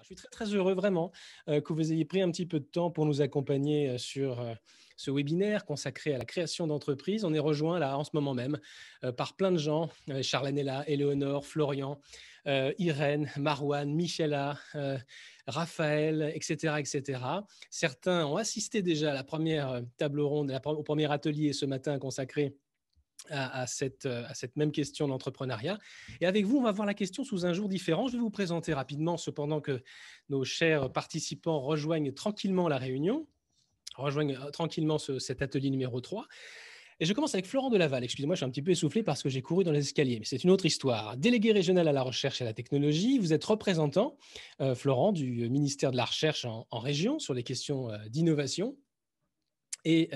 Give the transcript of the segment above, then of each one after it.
Je suis très, très heureux vraiment que vous ayez pris un petit peu de temps pour nous accompagner sur ce webinaire consacré à la création d'entreprises. On est rejoint là en ce moment même par plein de gens, Charlène est là, Éléonore, Florian, Irène, Marouane, Michela, Raphaël, etc., etc. Certains ont assisté déjà à la première table ronde, au premier atelier ce matin consacré à cette même question d'entrepreneuriat. Et avec vous, on va voir la question sous un jour différent. Je vais vous présenter rapidement, cependant que nos chers participants rejoignent tranquillement la réunion, rejoignent tranquillement cet atelier numéro 3. Et je commence avec Florent de Laval. Excusez-moi, je suis un petit peu essoufflé parce que j'ai couru dans les escaliers, mais c'est une autre histoire. Délégué régional à la recherche et à la technologie, vous êtes représentant, Florent, du ministère de la Recherche en région sur les questions d'innovation. Et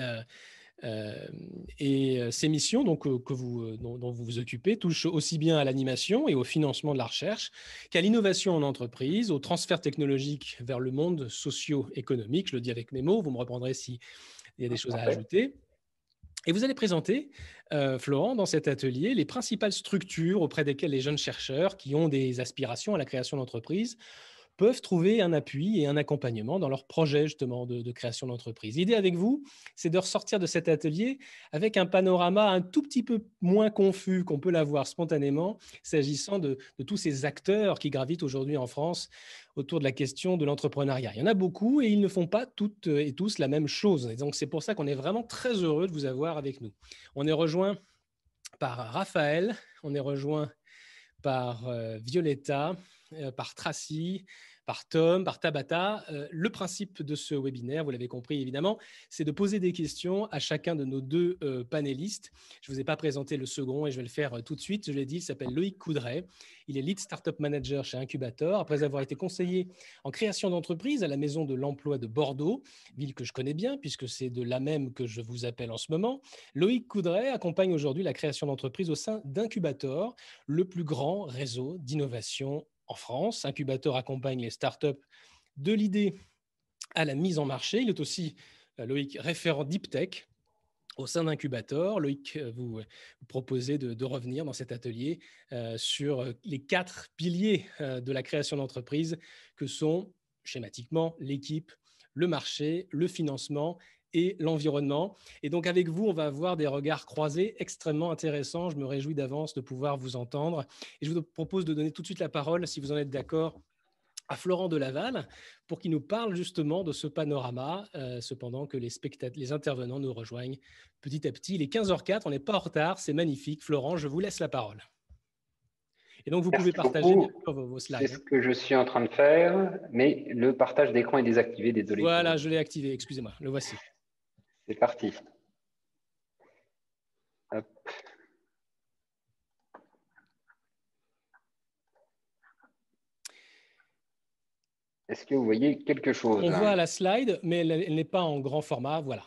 ces missions dont vous vous occupez touchent aussi bien à l'animation et au financement de la recherche qu'à l'innovation en entreprise, au transfert technologique vers le monde socio-économique. Je le dis avec mes mots, vous me reprendrez s'il y a des choses à ajouter. Et vous allez présenter, Florent, dans cet atelier, les principales structures auprès desquelles les jeunes chercheurs qui ont des aspirations à la création d'entreprises peuvent trouver un appui et un accompagnement dans leur projet justement de création d'entreprise. L'idée avec vous, c'est de ressortir de cet atelier avec un panorama un tout petit peu moins confus qu'on peut l'avoir spontanément s'agissant de tous ces acteurs qui gravitent aujourd'hui en France autour de la question de l'entrepreneuriat. Il y en a beaucoup et ils ne font pas toutes et tous la même chose. Et donc, c'est pour ça qu'on est vraiment très heureux de vous avoir avec nous. On est rejoint par Raphaël, on est rejoint par Violetta, par Tracy, par Tom, par Tabata. Le principe de ce webinaire, vous l'avez compris évidemment, c'est de poser des questions à chacun de nos deux panélistes. Je ne vous ai pas présenté le second et je vais le faire tout de suite. Je l'ai dit, il s'appelle Loïc Coudray. Il est Lead Startup Manager chez Incubator. Après avoir été conseiller en création d'entreprise à la Maison de l'Emploi de Bordeaux, ville que je connais bien puisque c'est de là même que je vous appelle en ce moment, Loïc Coudray accompagne aujourd'hui la création d'entreprises au sein d'Incubator, le plus grand réseau d'innovation en France. Incubator accompagne les startups de l'idée à la mise en marché. Il est aussi, Loïc, référent Deep Tech au sein d'Incubator. Loïc, vous proposez de revenir dans cet atelier sur les 4 piliers de la création d'entreprise que sont schématiquement l'équipe, le marché, le financement et l'environnement. Et donc, avec vous, on va avoir des regards croisés extrêmement intéressants. Je me réjouis d'avance de pouvoir vous entendre. Et je vous propose de donner tout de suite la parole, si vous en êtes d'accord, à Florent de Laval pour qu'il nous parle justement de ce panorama, cependant que les intervenants nous rejoignent petit à petit. Il est 15h04, on n'est pas en retard, c'est magnifique. Florent, je vous laisse la parole. Et donc, vous pouvez partager bien sûr vos slides. C'est ce que je suis en train de faire, mais le partage d'écran est désactivé, désolé. Voilà, je l'ai activé, excusez-moi, le voici. C'est parti. Hop. Est-ce que vous voyez quelque chose? On voit la slide, mais elle n'est pas en grand format. Voilà.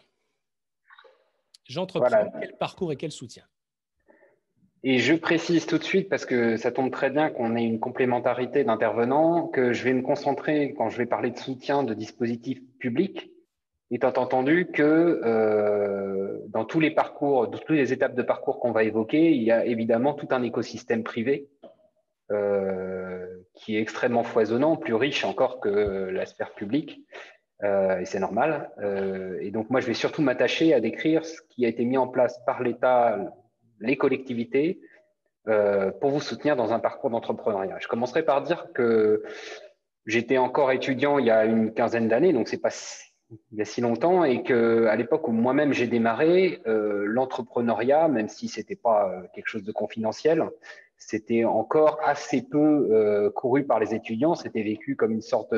J'entreprends quel parcours et quel soutien. Et je précise tout de suite, parce que ça tombe très bien qu'on ait une complémentarité d'intervenants, que je vais me concentrer, quand je vais parler de soutien de dispositifs publics, étant entendu que dans tous les parcours, dans toutes les étapes de parcours qu'on va évoquer, il y a évidemment tout un écosystème privé qui est extrêmement foisonnant, plus riche encore que la sphère publique, et c'est normal. Et donc moi, je vais surtout m'attacher à décrire ce qui a été mis en place par l'État, les collectivités, pour vous soutenir dans un parcours d'entrepreneuriat. Je commencerai par dire que j'étais encore étudiant il y a une quinzaine d'années, donc c'est pas il y a si longtemps, et que à l'époque où moi-même j'ai démarré, l'entrepreneuriat, même si c'était pas quelque chose de confidentiel, c'était encore assez peu couru par les étudiants. C'était vécu comme une sorte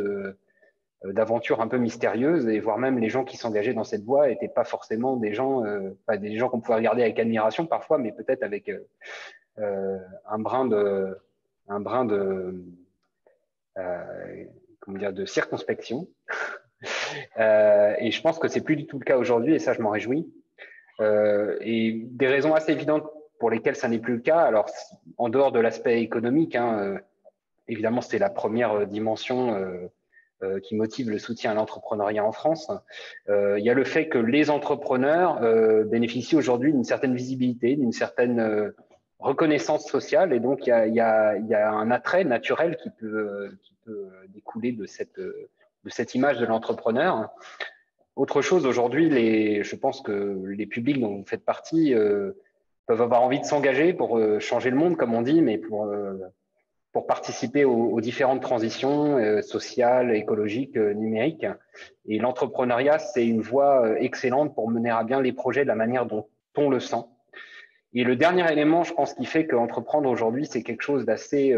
d'aventure un peu mystérieuse, et voire même les gens qui s'engageaient dans cette voie n'étaient pas forcément des gens qu'on pouvait regarder avec admiration parfois, mais peut-être avec un brin de comment dire, de circonspection. Et je pense que c'est plus du tout le cas aujourd'hui, et ça, je m'en réjouis. Et des raisons assez évidentes pour lesquelles ça n'est plus le cas. Alors, en dehors de l'aspect économique, évidemment, c'est la première dimension qui motive le soutien à l'entrepreneuriat en France. Il y a le fait que les entrepreneurs bénéficient aujourd'hui d'une certaine visibilité, d'une certaine reconnaissance sociale, et donc il y a un attrait naturel qui peut découler de cette image de l'entrepreneur. Autre chose, aujourd'hui, je pense que les publics dont vous faites partie peuvent avoir envie de s'engager pour changer le monde, comme on dit, mais pour participer aux différentes transitions sociales, écologiques, numériques. Et l'entrepreneuriat, c'est une voie excellente pour mener à bien les projets de la manière dont on le sent. Et le dernier élément, je pense, qui fait qu'entreprendre aujourd'hui, c'est quelque chose d'assez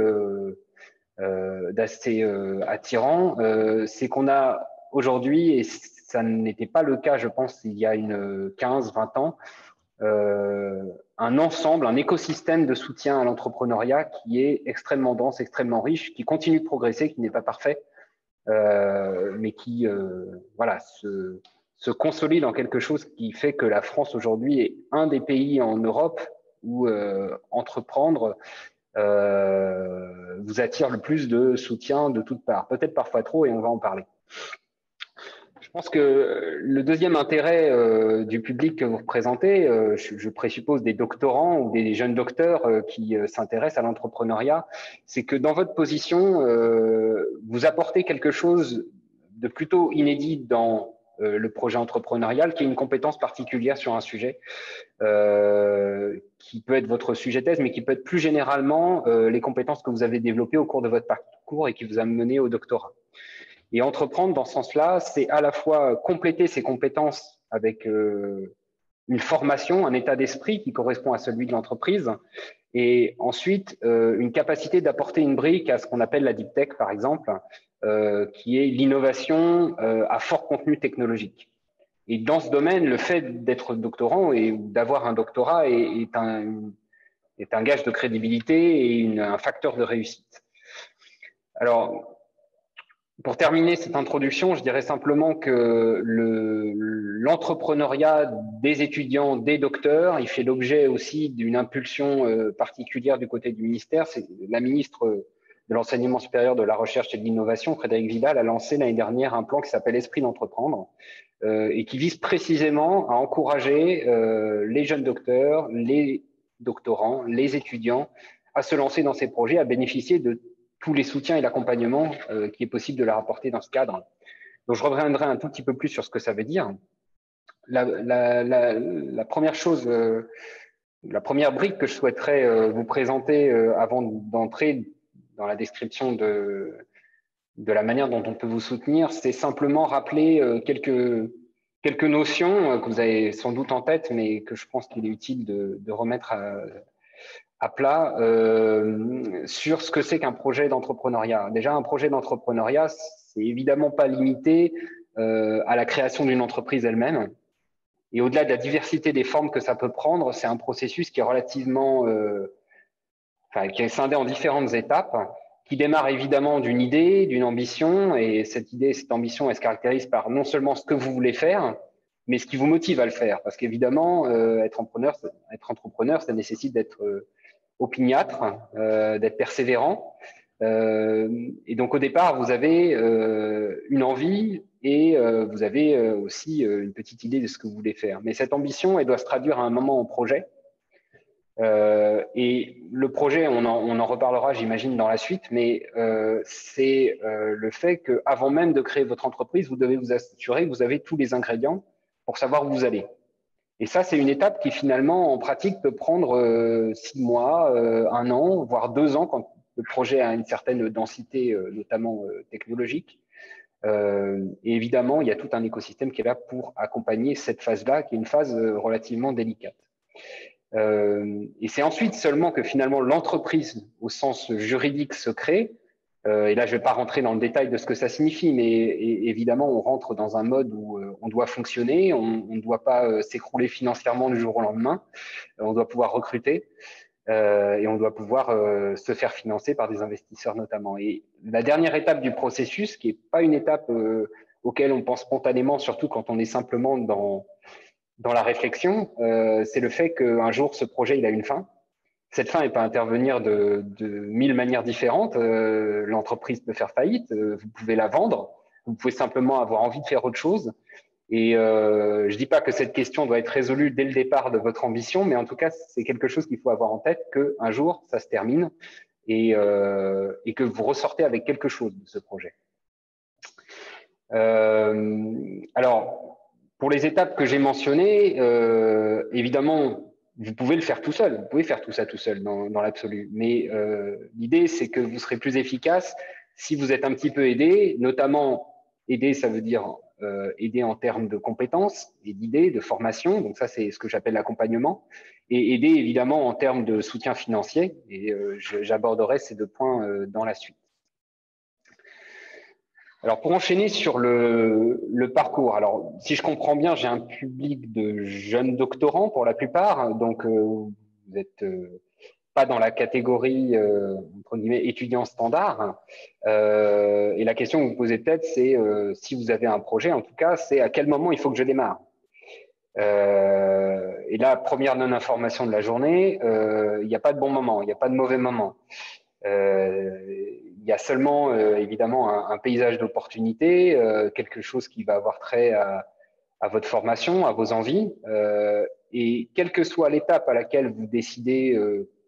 attirant, c'est qu'on a aujourd'hui, et ça n'était pas le cas, je pense, il y a 15-20 ans, un ensemble, un écosystème de soutien à l'entrepreneuriat qui est extrêmement dense, extrêmement riche, qui continue de progresser, qui n'est pas parfait, mais qui voilà, se consolide en quelque chose qui fait que la France aujourd'hui est un des pays en Europe où entreprendre vous attire le plus de soutien de toutes parts. Peut-être parfois trop, et on va en parler. Je pense que le deuxième intérêt du public que vous représentez, je présuppose des doctorants ou des jeunes docteurs qui s'intéressent à l'entrepreneuriat, c'est que dans votre position, vous apportez quelque chose de plutôt inédit dans le projet entrepreneurial, qui est une compétence particulière sur un sujet, qui peut être votre sujet thèse, mais qui peut être plus généralement les compétences que vous avez développées au cours de votre parcours et qui vous a mené au doctorat. Et entreprendre dans ce sens-là, c'est à la fois compléter ses compétences avec une formation, un état d'esprit qui correspond à celui de l'entreprise, et ensuite une capacité d'apporter une brique à ce qu'on appelle la deep tech, par exemple, qui est l'innovation à fort contenu technologique. Et dans ce domaine, le fait d'être doctorant et d'avoir un doctorat est un gage de crédibilité et un facteur de réussite. Alors, pour terminer cette introduction, je dirais simplement que l'entrepreneuriat des étudiants, des docteurs, il fait l'objet aussi d'une impulsion particulière du côté du ministère. C'est la ministre de l'Enseignement supérieur, de la Recherche et de l'Innovation, Frédérique Vidal, a lancé l'année dernière un plan qui s'appelle Esprit d'entreprendre et qui vise précisément à encourager les jeunes docteurs, les doctorants, les étudiants à se lancer dans ces projets, à bénéficier de tous les soutiens et l'accompagnement qui est possible de leur apporter dans ce cadre. Donc, je reviendrai un tout petit peu plus sur ce que ça veut dire. La première chose, la première brique que je souhaiterais vous présenter avant d'entrer dans la description de la manière dont on peut vous soutenir, c'est simplement rappeler quelques notions que vous avez sans doute en tête, mais que je pense qu'il est utile de remettre à plat sur ce que c'est qu'un projet d'entrepreneuriat. Déjà, un projet d'entrepreneuriat, c'est évidemment pas limité à la création d'une entreprise elle-même. Et au-delà de la diversité des formes que ça peut prendre, c'est un processus qui est relativement, qui est scindé en différentes étapes, qui démarre évidemment d'une idée, d'une ambition, et cette idée, cette ambition, elle se caractérise par non seulement ce que vous voulez faire, mais ce qui vous motive à le faire. Parce qu'évidemment, être entrepreneur, ça nécessite d'être opiniâtre, d'être persévérant. Et donc au départ, vous avez une envie et vous avez aussi une petite idée de ce que vous voulez faire. Mais cette ambition, elle doit se traduire à un moment en projet. Et le projet, on en reparlera, j'imagine, dans la suite, mais c'est le fait qu'avant même de créer votre entreprise, vous devez vous assurer que vous avez tous les ingrédients pour savoir où vous allez. Et ça, c'est une étape qui finalement, en pratique, peut prendre 6 mois, 1 an, voire 2 ans quand le projet a une certaine densité, notamment technologique. Et évidemment, il y a tout un écosystème qui est là pour accompagner cette phase-là, qui est une phase relativement délicate. Et c'est ensuite seulement que finalement l'entreprise, au sens juridique, se crée. Et là, je ne vais pas rentrer dans le détail de ce que ça signifie, mais évidemment, on rentre dans un mode où on doit fonctionner, on ne doit pas s'écrouler financièrement du jour au lendemain, on doit pouvoir recruter et on doit pouvoir se faire financer par des investisseurs notamment. Et la dernière étape du processus, qui n'est pas une étape auquel on pense spontanément, surtout quand on est simplement dans la réflexion, c'est le fait qu'un jour, ce projet, il a une fin. Cette fin, elle peut intervenir de 1000 manières différentes. L'entreprise peut faire faillite, vous pouvez la vendre, vous pouvez simplement avoir envie de faire autre chose. Et je ne dis pas que cette question doit être résolue dès le départ de votre ambition, mais en tout cas, c'est quelque chose qu'il faut avoir en tête, qu'un jour, ça se termine et que vous ressortez avec quelque chose de ce projet. Alors, pour les étapes que j'ai mentionnées, évidemment, vous pouvez le faire tout seul, vous pouvez faire tout ça tout seul dans l'absolu, mais l'idée, c'est que vous serez plus efficace si vous êtes un petit peu aidé, notamment aider, ça veut dire aider en termes de compétences et d'idées, de formation, donc ça c'est ce que j'appelle l'accompagnement, et aider évidemment en termes de soutien financier, et j'aborderai ces deux points dans la suite. Alors, pour enchaîner sur le parcours, alors si je comprends bien, j'ai un public de jeunes doctorants pour la plupart, donc vous n'êtes pas dans la catégorie entre guillemets étudiant standard. Et la question que vous posez peut-être, c'est si vous avez un projet, en tout cas, c'est à quel moment il faut que je démarre. Et là, première non-information de la journée, il n'y a pas de bon moment, il n'y a pas de mauvais moment. Il y a seulement évidemment un paysage d'opportunités, quelque chose qui va avoir trait à votre formation, à vos envies. Et quelle que soit l'étape à laquelle vous décidez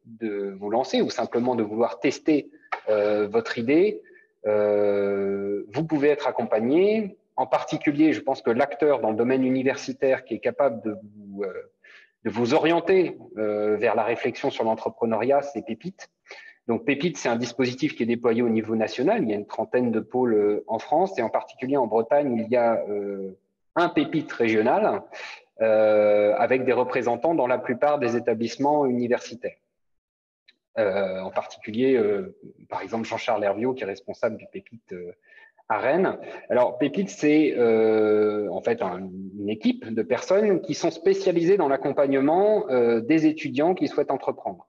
de vous lancer ou simplement de vouloir tester votre idée, vous pouvez être accompagné. En particulier, je pense que l'acteur dans le domaine universitaire qui est capable de vous orienter vers la réflexion sur l'entrepreneuriat, c'est Pépite. Donc, Pépite, c'est un dispositif qui est déployé au niveau national. Il y a une trentaine de pôles en France et en particulier en Bretagne, il y a un Pépite régional avec des représentants dans la plupart des établissements universitaires. En particulier, par exemple, Jean-Charles Herviot, qui est responsable du Pépite à Rennes. Alors, Pépite, c'est en fait une équipe de personnes qui sont spécialisées dans l'accompagnement des étudiants qui souhaitent entreprendre.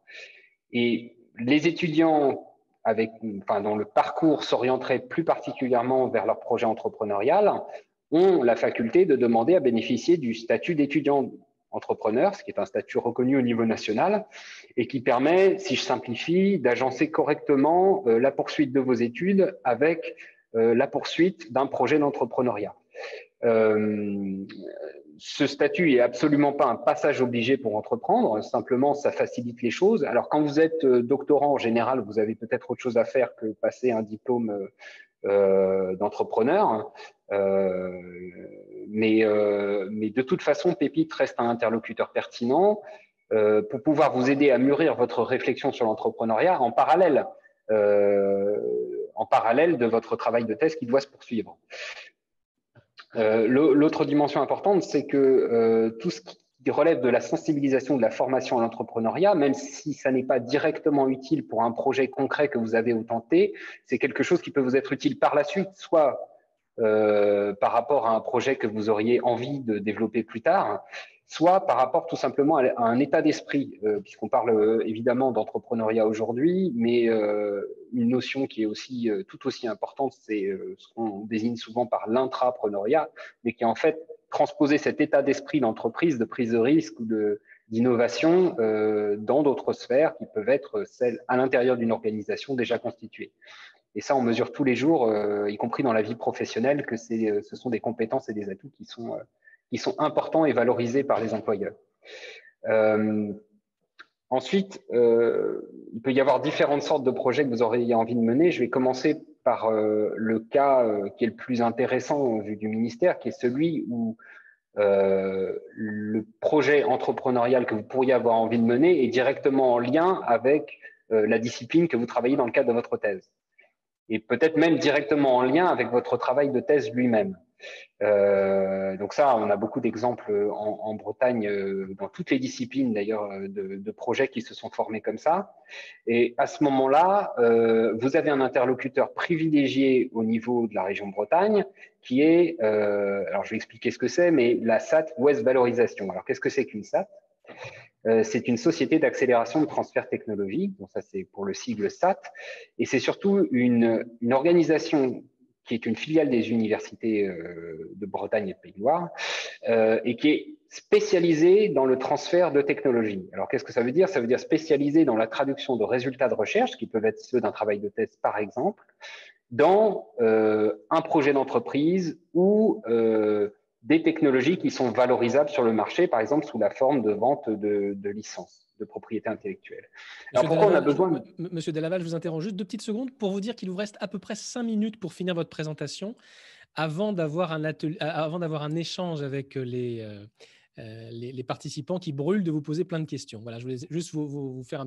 Et les étudiants dont le parcours s'orienterait plus particulièrement vers leur projet entrepreneurial ont la faculté de demander à bénéficier du statut d'étudiant entrepreneur, ce qui est un statut reconnu au niveau national et qui permet, si je simplifie, d'agencer correctement la poursuite de vos études avec la poursuite d'un projet d'entrepreneuriat. Ce statut est absolument pas un passage obligé pour entreprendre, simplement ça facilite les choses. Alors quand vous êtes doctorant en général, vous avez peut-être autre chose à faire que passer un diplôme d'entrepreneur, mais de toute façon, Pépite reste un interlocuteur pertinent pour pouvoir vous aider à mûrir votre réflexion sur l'entrepreneuriat en parallèle de votre travail de thèse qui doit se poursuivre. L'autre dimension importante, c'est que tout ce qui relève de la sensibilisation de la formation à l'entrepreneuriat, même si ça n'est pas directement utile pour un projet concret que vous avez au tenté, c'est quelque chose qui peut vous être utile par la suite, soit par rapport à un projet que vous auriez envie de développer plus tard, soit par rapport tout simplement à un état d'esprit, puisqu'on parle évidemment d'entrepreneuriat aujourd'hui, mais une notion qui est aussi tout aussi importante, c'est ce qu'on désigne souvent par l'intrapreneuriat, mais qui est en fait transposer cet état d'esprit d'entreprise, de prise de risque ou d'innovation dans d'autres sphères qui peuvent être celles à l'intérieur d'une organisation déjà constituée. Et ça, on mesure tous les jours, y compris dans la vie professionnelle, que ce sont des compétences et des atouts qui sont importants et valorisés par les employeurs. Ensuite, il peut y avoir différentes sortes de projets que vous auriez envie de mener. Je vais commencer par le cas qui est le plus intéressant au vu du ministère, qui est celui où le projet entrepreneurial que vous pourriez avoir envie de mener est directement en lien avec la discipline que vous travaillez dans le cadre de votre thèse. Et peut-être même directement en lien avec votre travail de thèse lui-même. Donc ça, on a beaucoup d'exemples en Bretagne, dans toutes les disciplines d'ailleurs, de projets qui se sont formés comme ça. Et à ce moment-là, vous avez un interlocuteur privilégié au niveau de la région Bretagne, qui est, alors je vais expliquer ce que c'est, mais la SAT Ouest Valorisation. Alors qu'est-ce que c'est qu'une SAT ? C'est une société d'accélération de transfert technologique, donc ça c'est pour le sigle SAT, et c'est surtout une organisation qui est une filiale des universités de Bretagne et de Pays de Loire, et qui est spécialisée dans le transfert de technologie. Alors qu'est-ce que ça veut dire ? Ça veut dire spécialisée dans la traduction de résultats de recherche, qui peuvent être ceux d'un travail de thèse par exemple, dans un projet d'entreprise ou des technologies qui sont valorisables sur le marché, par exemple sous la forme de vente de licences de propriété intellectuelle. Alors pourquoi on a besoin Monsieur Delaval, je vous interromps juste 2 petites secondes pour vous dire qu'il vous reste à peu près 5 minutes pour finir votre présentation avant d'avoir un échange avec les participants qui brûlent de vous poser plein de questions. Voilà, je voulais juste vous faire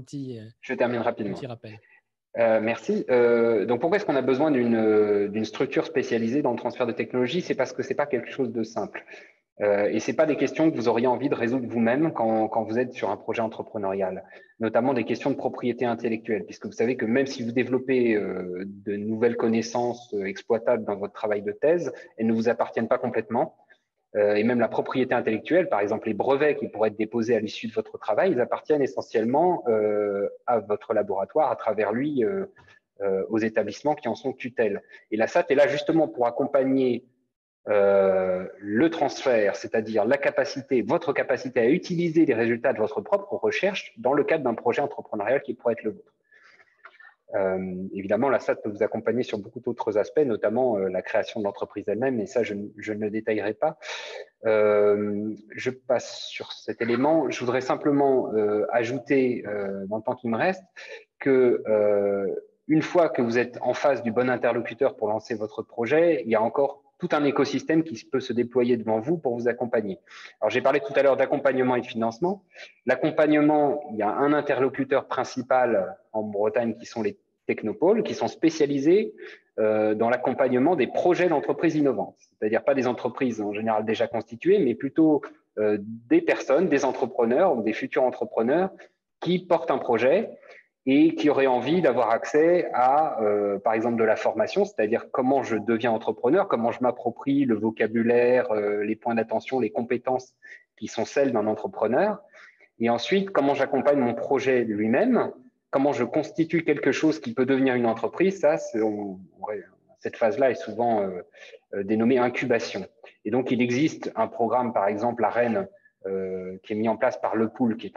je termine rapidement. Un petit rappel. Merci. Donc, pourquoi est-ce qu'on a besoin d'une structure spécialisée dans le transfert de technologie? C'est parce que c'est pas quelque chose de simple. Et c'est pas des questions que vous auriez envie de résoudre vous-même quand vous êtes sur un projet entrepreneurial, notamment des questions de propriété intellectuelle, puisque vous savez que même si vous développez de nouvelles connaissances exploitables dans votre travail de thèse, elles ne vous appartiennent pas complètement. Et même la propriété intellectuelle, par exemple les brevets qui pourraient être déposés à l'issue de votre travail, ils appartiennent essentiellement à votre laboratoire, à travers lui, aux établissements qui en sont tutelle. Et la SAT est là justement pour accompagner le transfert, c'est-à-dire votre capacité à utiliser les résultats de votre propre recherche dans le cadre d'un projet entrepreneurial qui pourrait être le vôtre. Évidemment, la SAT peut vous accompagner sur beaucoup d'autres aspects, notamment la création de l'entreprise elle-même, et ça, je ne le détaillerai pas. Je passe sur cet élément. Je voudrais simplement ajouter, dans le temps qui me reste, que une fois que vous êtes en face du bon interlocuteur pour lancer votre projet, il y a encore tout un écosystème qui peut se déployer devant vous pour vous accompagner. Alors, j'ai parlé tout à l'heure d'accompagnement et de financement. L'accompagnement, il y a un interlocuteur principal en Bretagne qui sont les technopoles, qui sont spécialisés dans l'accompagnement des projets d'entreprises innovantes. C'est-à-dire pas des entreprises en général déjà constituées, mais plutôt des personnes, des entrepreneurs ou des futurs entrepreneurs qui portent un projet et qui auraient envie d'avoir accès à, par exemple, de la formation, c'est-à-dire comment je deviens entrepreneur, comment je m'approprie le vocabulaire, les points d'attention, les compétences qui sont celles d'un entrepreneur. Et ensuite, comment j'accompagne mon projet lui-même, comment je constitue quelque chose qui peut devenir une entreprise. Ça, cette phase-là est souvent dénommée incubation. Et donc, il existe un programme, par exemple, à Rennes, qui est mis en place par Le Pool, qui est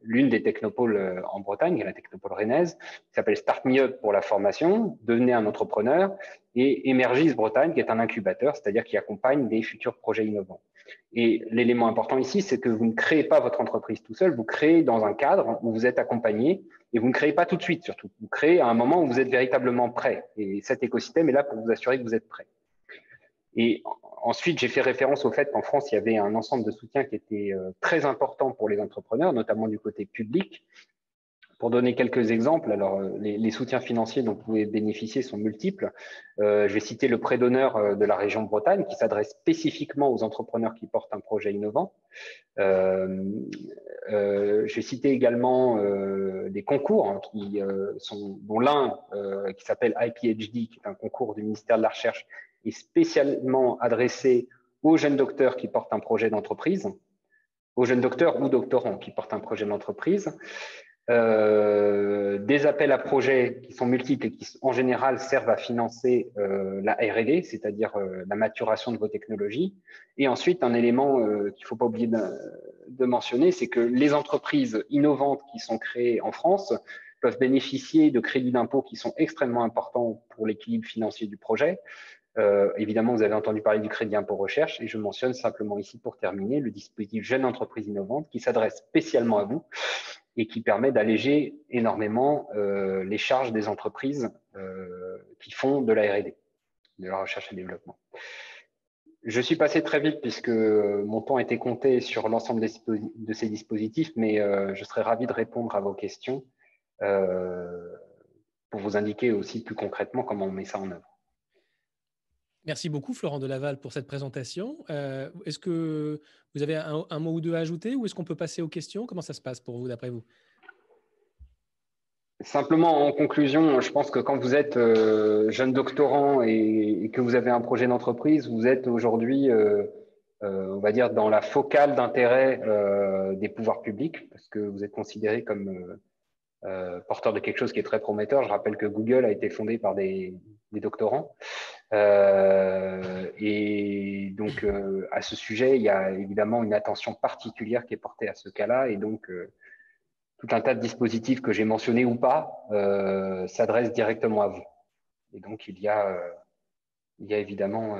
l'une des technopoles en Bretagne, qui est la technopole rennaise, qui s'appelle Start Me Up pour la formation, devenez un entrepreneur, et Emergis Bretagne, qui est un incubateur, c'est-à-dire qui accompagne des futurs projets innovants. Et l'élément important ici, c'est que vous ne créez pas votre entreprise tout seul, vous créez dans un cadre où vous êtes accompagné, et vous ne créez pas tout de suite surtout. Vous créez à un moment où vous êtes véritablement prêt, et cet écosystème est là pour vous assurer que vous êtes prêt. Et ensuite, j'ai fait référence au fait qu'en France, il y avait un ensemble de soutiens qui était très important pour les entrepreneurs, notamment du côté public. Pour donner quelques exemples, alors les soutiens financiers dont vous pouvez bénéficier sont multiples. Je vais citer le prêt d'honneur de la région Bretagne qui s'adresse spécifiquement aux entrepreneurs qui portent un projet innovant. Je vais citer également des concours hein, dont l'un qui s'appelle IPHD, qui est un concours du ministère de la Recherche, est spécialement adressé aux jeunes docteurs qui portent un projet d'entreprise, aux jeunes docteurs ou doctorants qui portent un projet d'entreprise. Des appels à projets qui sont multiples et qui en général servent à financer la R&D, c'est-à-dire la maturation de vos technologies. Et ensuite, un élément qu'il ne faut pas oublier de mentionner, c'est que les entreprises innovantes qui sont créées en France peuvent bénéficier de crédits d'impôt qui sont extrêmement importants pour l'équilibre financier du projet. Évidemment, vous avez entendu parler du crédit impôt recherche et je mentionne simplement ici pour terminer le dispositif Jeune Entreprise Innovante qui s'adresse spécialement à vous et qui permet d'alléger énormément les charges des entreprises qui font de la R&D, de la recherche et développement. Je suis passé très vite puisque mon temps était compté sur l'ensemble de ces dispositifs, mais je serais ravi de répondre à vos questions pour vous indiquer aussi plus concrètement comment on met ça en œuvre. Merci beaucoup, Florent Delaval, pour cette présentation. Est-ce que vous avez un mot ou deux à ajouter ou est-ce qu'on peut passer aux questions? Comment ça se passe pour vous, d'après vous? Simplement, en conclusion, je pense que quand vous êtes jeune doctorant et que vous avez un projet d'entreprise, vous êtes aujourd'hui, on va dire, dans la focale d'intérêt des pouvoirs publics parce que vous êtes considéré comme porteur de quelque chose qui est très prometteur. Je rappelle que Google a été fondé par des doctorants. Et donc, à ce sujet, il y a évidemment une attention particulière qui est portée à ce cas-là. Et donc, tout un tas de dispositifs que j'ai mentionnés ou pas s'adressent directement à vous. Et donc, il y a évidemment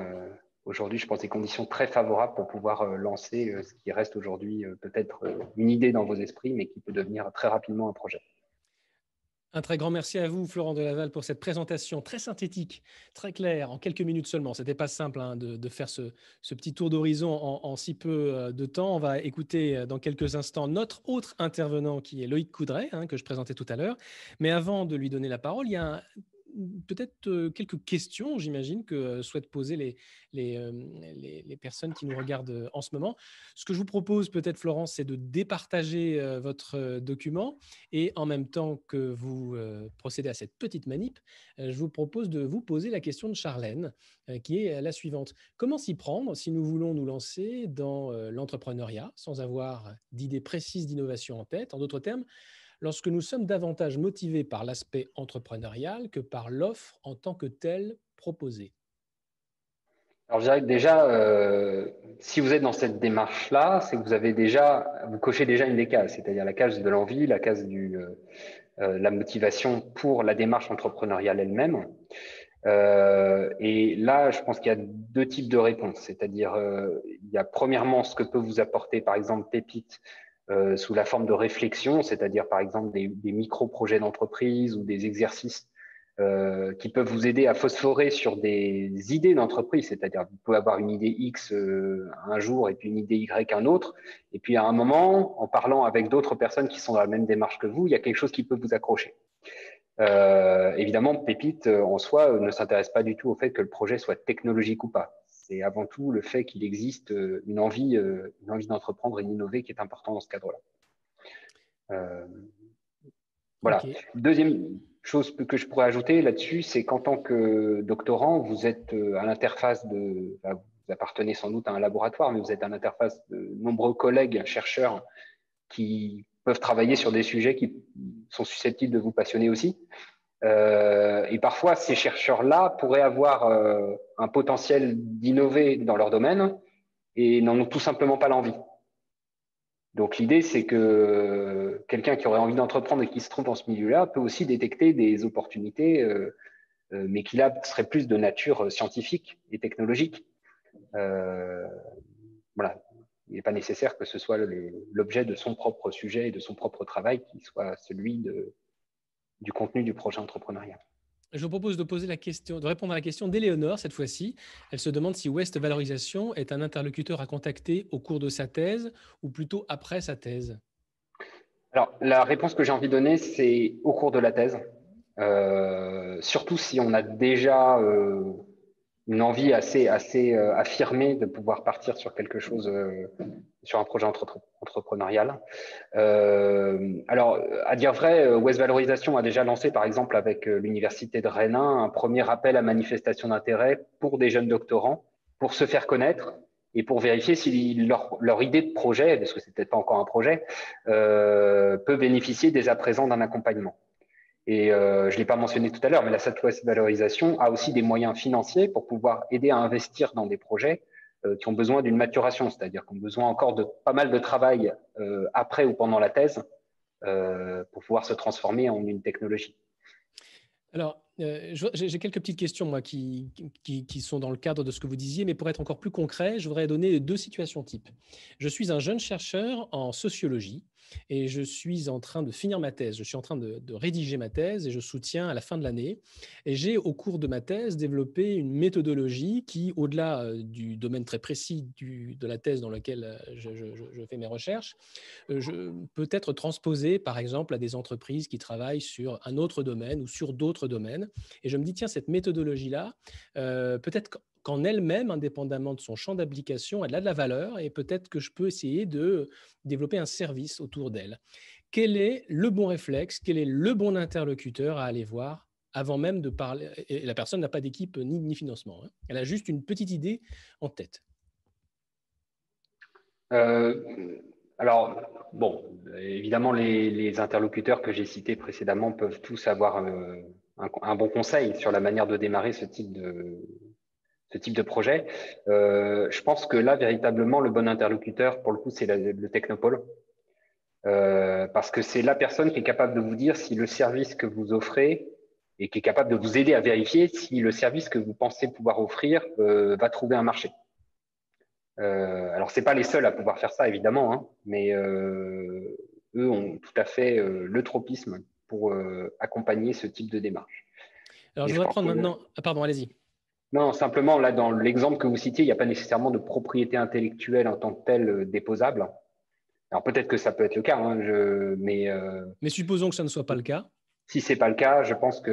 aujourd'hui, je pense, des conditions très favorables pour pouvoir lancer ce qui reste aujourd'hui peut-être une idée dans vos esprits, mais qui peut devenir très rapidement un projet. Un très grand merci à vous, Florent Delaval, pour cette présentation très synthétique, très claire, en quelques minutes seulement. Ce n'était pas simple de faire ce petit tour d'horizon en si peu de temps. On va écouter dans quelques instants notre autre intervenant qui est Loïc Coudray, que je présentais tout à l'heure. Mais avant de lui donner la parole, il y a peut-être quelques questions, j'imagine, que souhaitent poser les personnes qui nous regardent en ce moment. Ce que je vous propose peut-être, Florence, c'est de départager votre document et en même temps que vous procédez à cette petite manip, je vous propose de vous poser la question de Charlène, qui est la suivante. Comment s'y prendre si nous voulons nous lancer dans l'entrepreneuriat sans avoir d'idées précises d'innovation en tête? En d'autres termes, lorsque nous sommes davantage motivés par l'aspect entrepreneurial que par l'offre en tant que telle proposée? Alors, je dirais que déjà, si vous êtes dans cette démarche-là, c'est que vous cochez déjà une des cases, c'est-à-dire la case de l'envie, la case la motivation pour la démarche entrepreneuriale elle-même. Et là, je pense qu'il y a deux types de réponses, c'est-à-dire, il y a premièrement ce que peut vous apporter, par exemple, Pépite, sous la forme de réflexion, c'est-à-dire, par exemple, des micro-projets d'entreprise ou des exercices qui peuvent vous aider à phosphorer sur des idées d'entreprise, c'est-à-dire vous pouvez avoir une idée X un jour et puis une idée Y un autre, et puis à un moment, en parlant avec d'autres personnes qui sont dans la même démarche que vous, il y a quelque chose qui peut vous accrocher. Évidemment, Pépite en soi ne s'intéresse pas du tout au fait que le projet soit technologique ou pas. C'est avant tout le fait qu'il existe une envie d'entreprendre et d'innover qui est important dans ce cadre-là. Voilà. Ok. Deuxième chose que je pourrais ajouter là-dessus, c'est qu'en tant que doctorant, vous êtes à l'interface vous appartenez sans doute à un laboratoire, mais vous êtes à l'interface de nombreux collègues chercheurs qui peuvent travailler sur des sujets qui sont susceptibles de vous passionner aussi. Et parfois, ces chercheurs-là pourraient avoir un potentiel d'innover dans leur domaine et n'en ont tout simplement pas l'envie. Donc l'idée, c'est que quelqu'un qui aurait envie d'entreprendre et qui se trompe en ce milieu-là peut aussi détecter des opportunités, mais qui là seraient plus de nature scientifique et technologique. Voilà. Il n'est pas nécessaire que ce soit l'objet de son propre sujet et de son propre travail qui soit celui du contenu du projet entrepreneurial. Je vous propose de répondre à la question d'Éléonore cette fois-ci. Elle se demande si West Valorisation est un interlocuteur à contacter au cours de sa thèse ou plutôt après sa thèse. Alors, la réponse que j'ai envie de donner, c'est au cours de la thèse. Surtout si on a déjà une envie assez affirmée de pouvoir partir sur quelque chose, sur un projet entrepreneurial. Alors, à dire vrai, West Valorisation a déjà lancé, par exemple, avec l'Université de Rennes, un premier appel à manifestation d'intérêt pour des jeunes doctorants, pour se faire connaître et pour vérifier si leur idée de projet, parce que c'est peut-être pas encore un projet, peut bénéficier dès à présent d'un accompagnement. Et je ne l'ai pas mentionné tout à l'heure, mais la Southwest Valorisation a aussi des moyens financiers pour pouvoir aider à investir dans des projets qui ont besoin d'une maturation, c'est-à-dire qui ont besoin encore de pas mal de travail après ou pendant la thèse pour pouvoir se transformer en une technologie. Alors, j'ai quelques petites questions, moi, qui sont dans le cadre de ce que vous disiez, mais pour être encore plus concret, je voudrais donner deux situations types. Je suis un jeune chercheur en sociologie et je suis en train de finir ma thèse. Je suis en train de rédiger ma thèse et je soutiens à la fin de l'année. Et j'ai, au cours de ma thèse, développé une méthodologie qui, au-delà du domaine très précis de la thèse dans lequel je fais mes recherches, peut être transposée, par exemple, à des entreprises qui travaillent sur un autre domaine ou sur d'autres domaines. Et je me dis, tiens, cette méthodologie-là, peut-être qu'en elle-même, indépendamment de son champ d'application, elle a de la valeur et peut-être que je peux essayer de développer un service autour d'elle. Quel est le bon réflexe? Quel est le bon interlocuteur à aller voir avant même de parler? Et la personne n'a pas d'équipe ni financement. Elle a juste une petite idée en tête. Alors, bon, évidemment, les interlocuteurs que j'ai cités précédemment peuvent tous avoir un bon conseil sur la manière de démarrer ce type de projet. Je pense que là, véritablement, le bon interlocuteur, pour le coup, c'est le Technopôle. Parce que c'est la personne qui est capable de vous dire si le service que vous offrez et qui est capable de vous aider à vérifier si le service que vous pensez pouvoir offrir va trouver un marché. Alors, c'est pas les seuls à pouvoir faire ça, évidemment, hein, mais eux ont tout à fait le tropisme pour accompagner ce type de démarche. Alors, Et je je voudrais pense prendre que, maintenant… Ah, pardon, allez-y. non, simplement, là, dans l'exemple que vous citiez, il n'y a pas nécessairement de propriété intellectuelle en tant que telle déposable. Alors, peut-être que ça peut être le cas, hein, mais Mais supposons que ça ne soit pas le cas. si ce n'est pas le cas, je pense que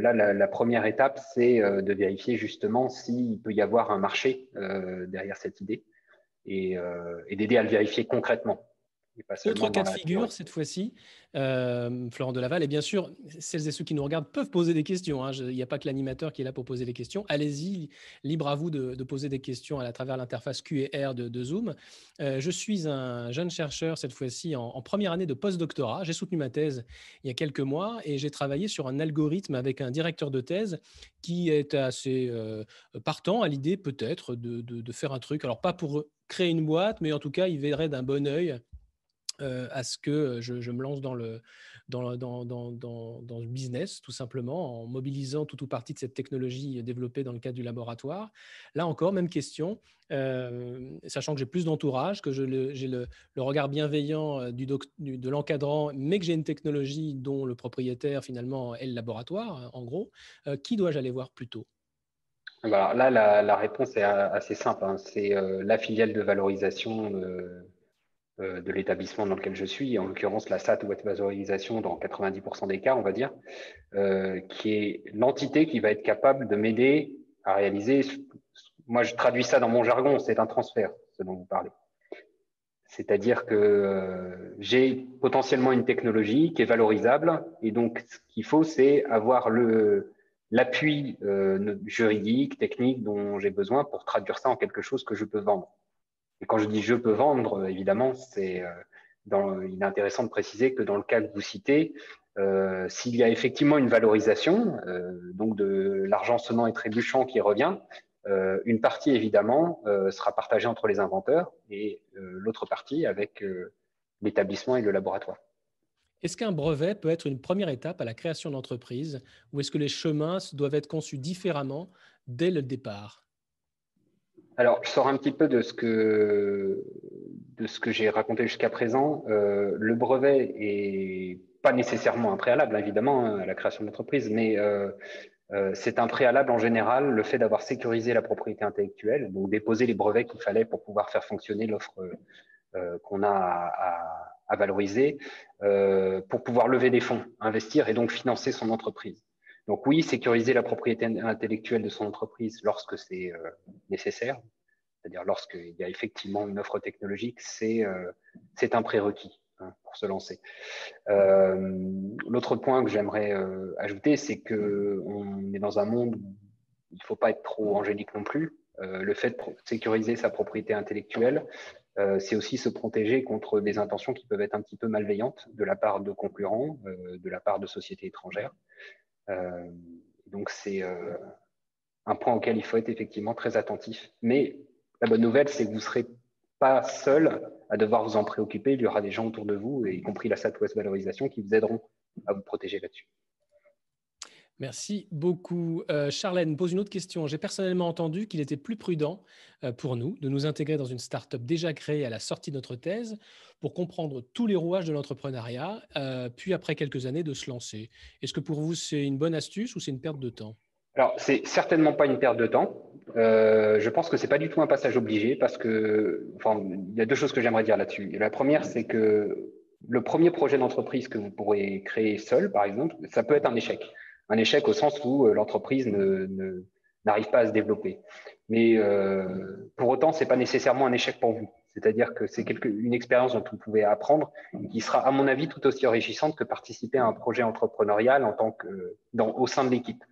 là, la première étape, c'est de vérifier justement s'il peut y avoir un marché derrière cette idée et d'aider à le vérifier concrètement et pas Autre seulement cas dans de la théorie. figure, cette fois-ci, Florent Delaval, et bien sûr, celles et ceux qui nous regardent peuvent poser des questions, hein. Il n'y a pas que l'animateur qui est là pour poser des questions. Allez-y, libre à vous de poser des questions à travers l'interface Q&R de Zoom. Je suis un jeune chercheur, cette fois-ci, en première année de postdoctorat. J'ai soutenu ma thèse il y a quelques mois et j'ai travaillé sur un algorithme avec un directeur de thèse qui est assez partant à l'idée peut-être de faire un truc. Alors, pas pour créer une boîte, mais en tout cas, il verrait d'un bon œil à ce que je me lance dans le business, tout simplement, en mobilisant tout ou partie de cette technologie développée dans le cadre du laboratoire. Là encore, même question, sachant que j'ai plus d'entourage, que j'ai le regard bienveillant de l'encadrant, mais que j'ai une technologie dont le propriétaire, finalement, est le laboratoire, en gros, qui dois-je aller voir plus tôt? Alors là, la réponse est assez simple, hein. C'est la filiale de valorisation de l'établissement dans lequel je suis, en l'occurrence la SAT Wet Valorisation dans 90% des cas, on va dire, qui est l'entité qui va être capable de m'aider à réaliser, moi je traduis ça dans mon jargon, c'est un transfert, ce dont vous parlez. C'est-à-dire que j'ai potentiellement une technologie qui est valorisable et donc ce qu'il faut, c'est avoir l'appui juridique, technique dont j'ai besoin pour traduire ça en quelque chose que je peux vendre. Et quand je dis je peux vendre, évidemment, il est intéressant de préciser que dans le cas que vous citez, s'il y a effectivement une valorisation, donc de l'argent sonnant et trébuchant qui revient, une partie évidemment sera partagée entre les inventeurs et l'autre partie avec l'établissement et le laboratoire. Est-ce qu'un brevet peut être une première étape à la création d'entreprise ou est-ce que les chemins doivent être conçus différemment dès le départ? Alors, je sors un petit peu de ce que j'ai raconté jusqu'à présent. Le brevet est pas nécessairement un préalable, évidemment, hein, à la création d'entreprise, mais c'est un préalable en général, le fait d'avoir sécurisé la propriété intellectuelle, donc déposer les brevets qu'il fallait pour pouvoir faire fonctionner l'offre qu'on a à valoriser, pour pouvoir lever des fonds, investir et donc financer son entreprise. Donc oui, sécuriser la propriété intellectuelle de son entreprise lorsque c'est nécessaire, c'est-à-dire lorsqu'il y a effectivement une offre technologique, c'est un prérequis, hein, pour se lancer. L'autre point que j'aimerais ajouter, c'est qu'on est dans un monde où il ne faut pas être trop angélique non plus. Le fait de sécuriser sa propriété intellectuelle, c'est aussi se protéger contre des intentions qui peuvent être un petit peu malveillantes de la part de concurrents, de la part de sociétés étrangères. Donc c'est un point auquel il faut être effectivement très attentif. Mais la bonne nouvelle, c'est que vous ne serez pas seul à devoir vous en préoccuper. Il y aura des gens autour de vous, y compris la Southwest Valorisation, qui vous aideront à vous protéger là-dessus. Merci beaucoup. Charlène pose une autre question. J'ai personnellement entendu qu'il était plus prudent pour nous de nous intégrer dans une start-up déjà créée à la sortie de notre thèse pour comprendre tous les rouages de l'entrepreneuriat, puis après quelques années de se lancer. Est-ce que pour vous, c'est une bonne astuce ou c'est une perte de temps? Alors, c'est certainement pas une perte de temps. Je pense que c'est pas du tout un passage obligé parce que, enfin, il y a deux choses que j'aimerais dire là-dessus. La première, c'est que le premier projet d'entreprise que vous pourrez créer seul, par exemple, ça peut être un échec. Un échec au sens où l'entreprise n'arrive pas à se développer. Mais pour autant, c'est pas nécessairement un échec pour vous. C'est-à-dire que c'est une expérience dont vous pouvez apprendre et qui sera, à mon avis, tout aussi enrichissante que participer à un projet entrepreneurial au sein de l'équipe.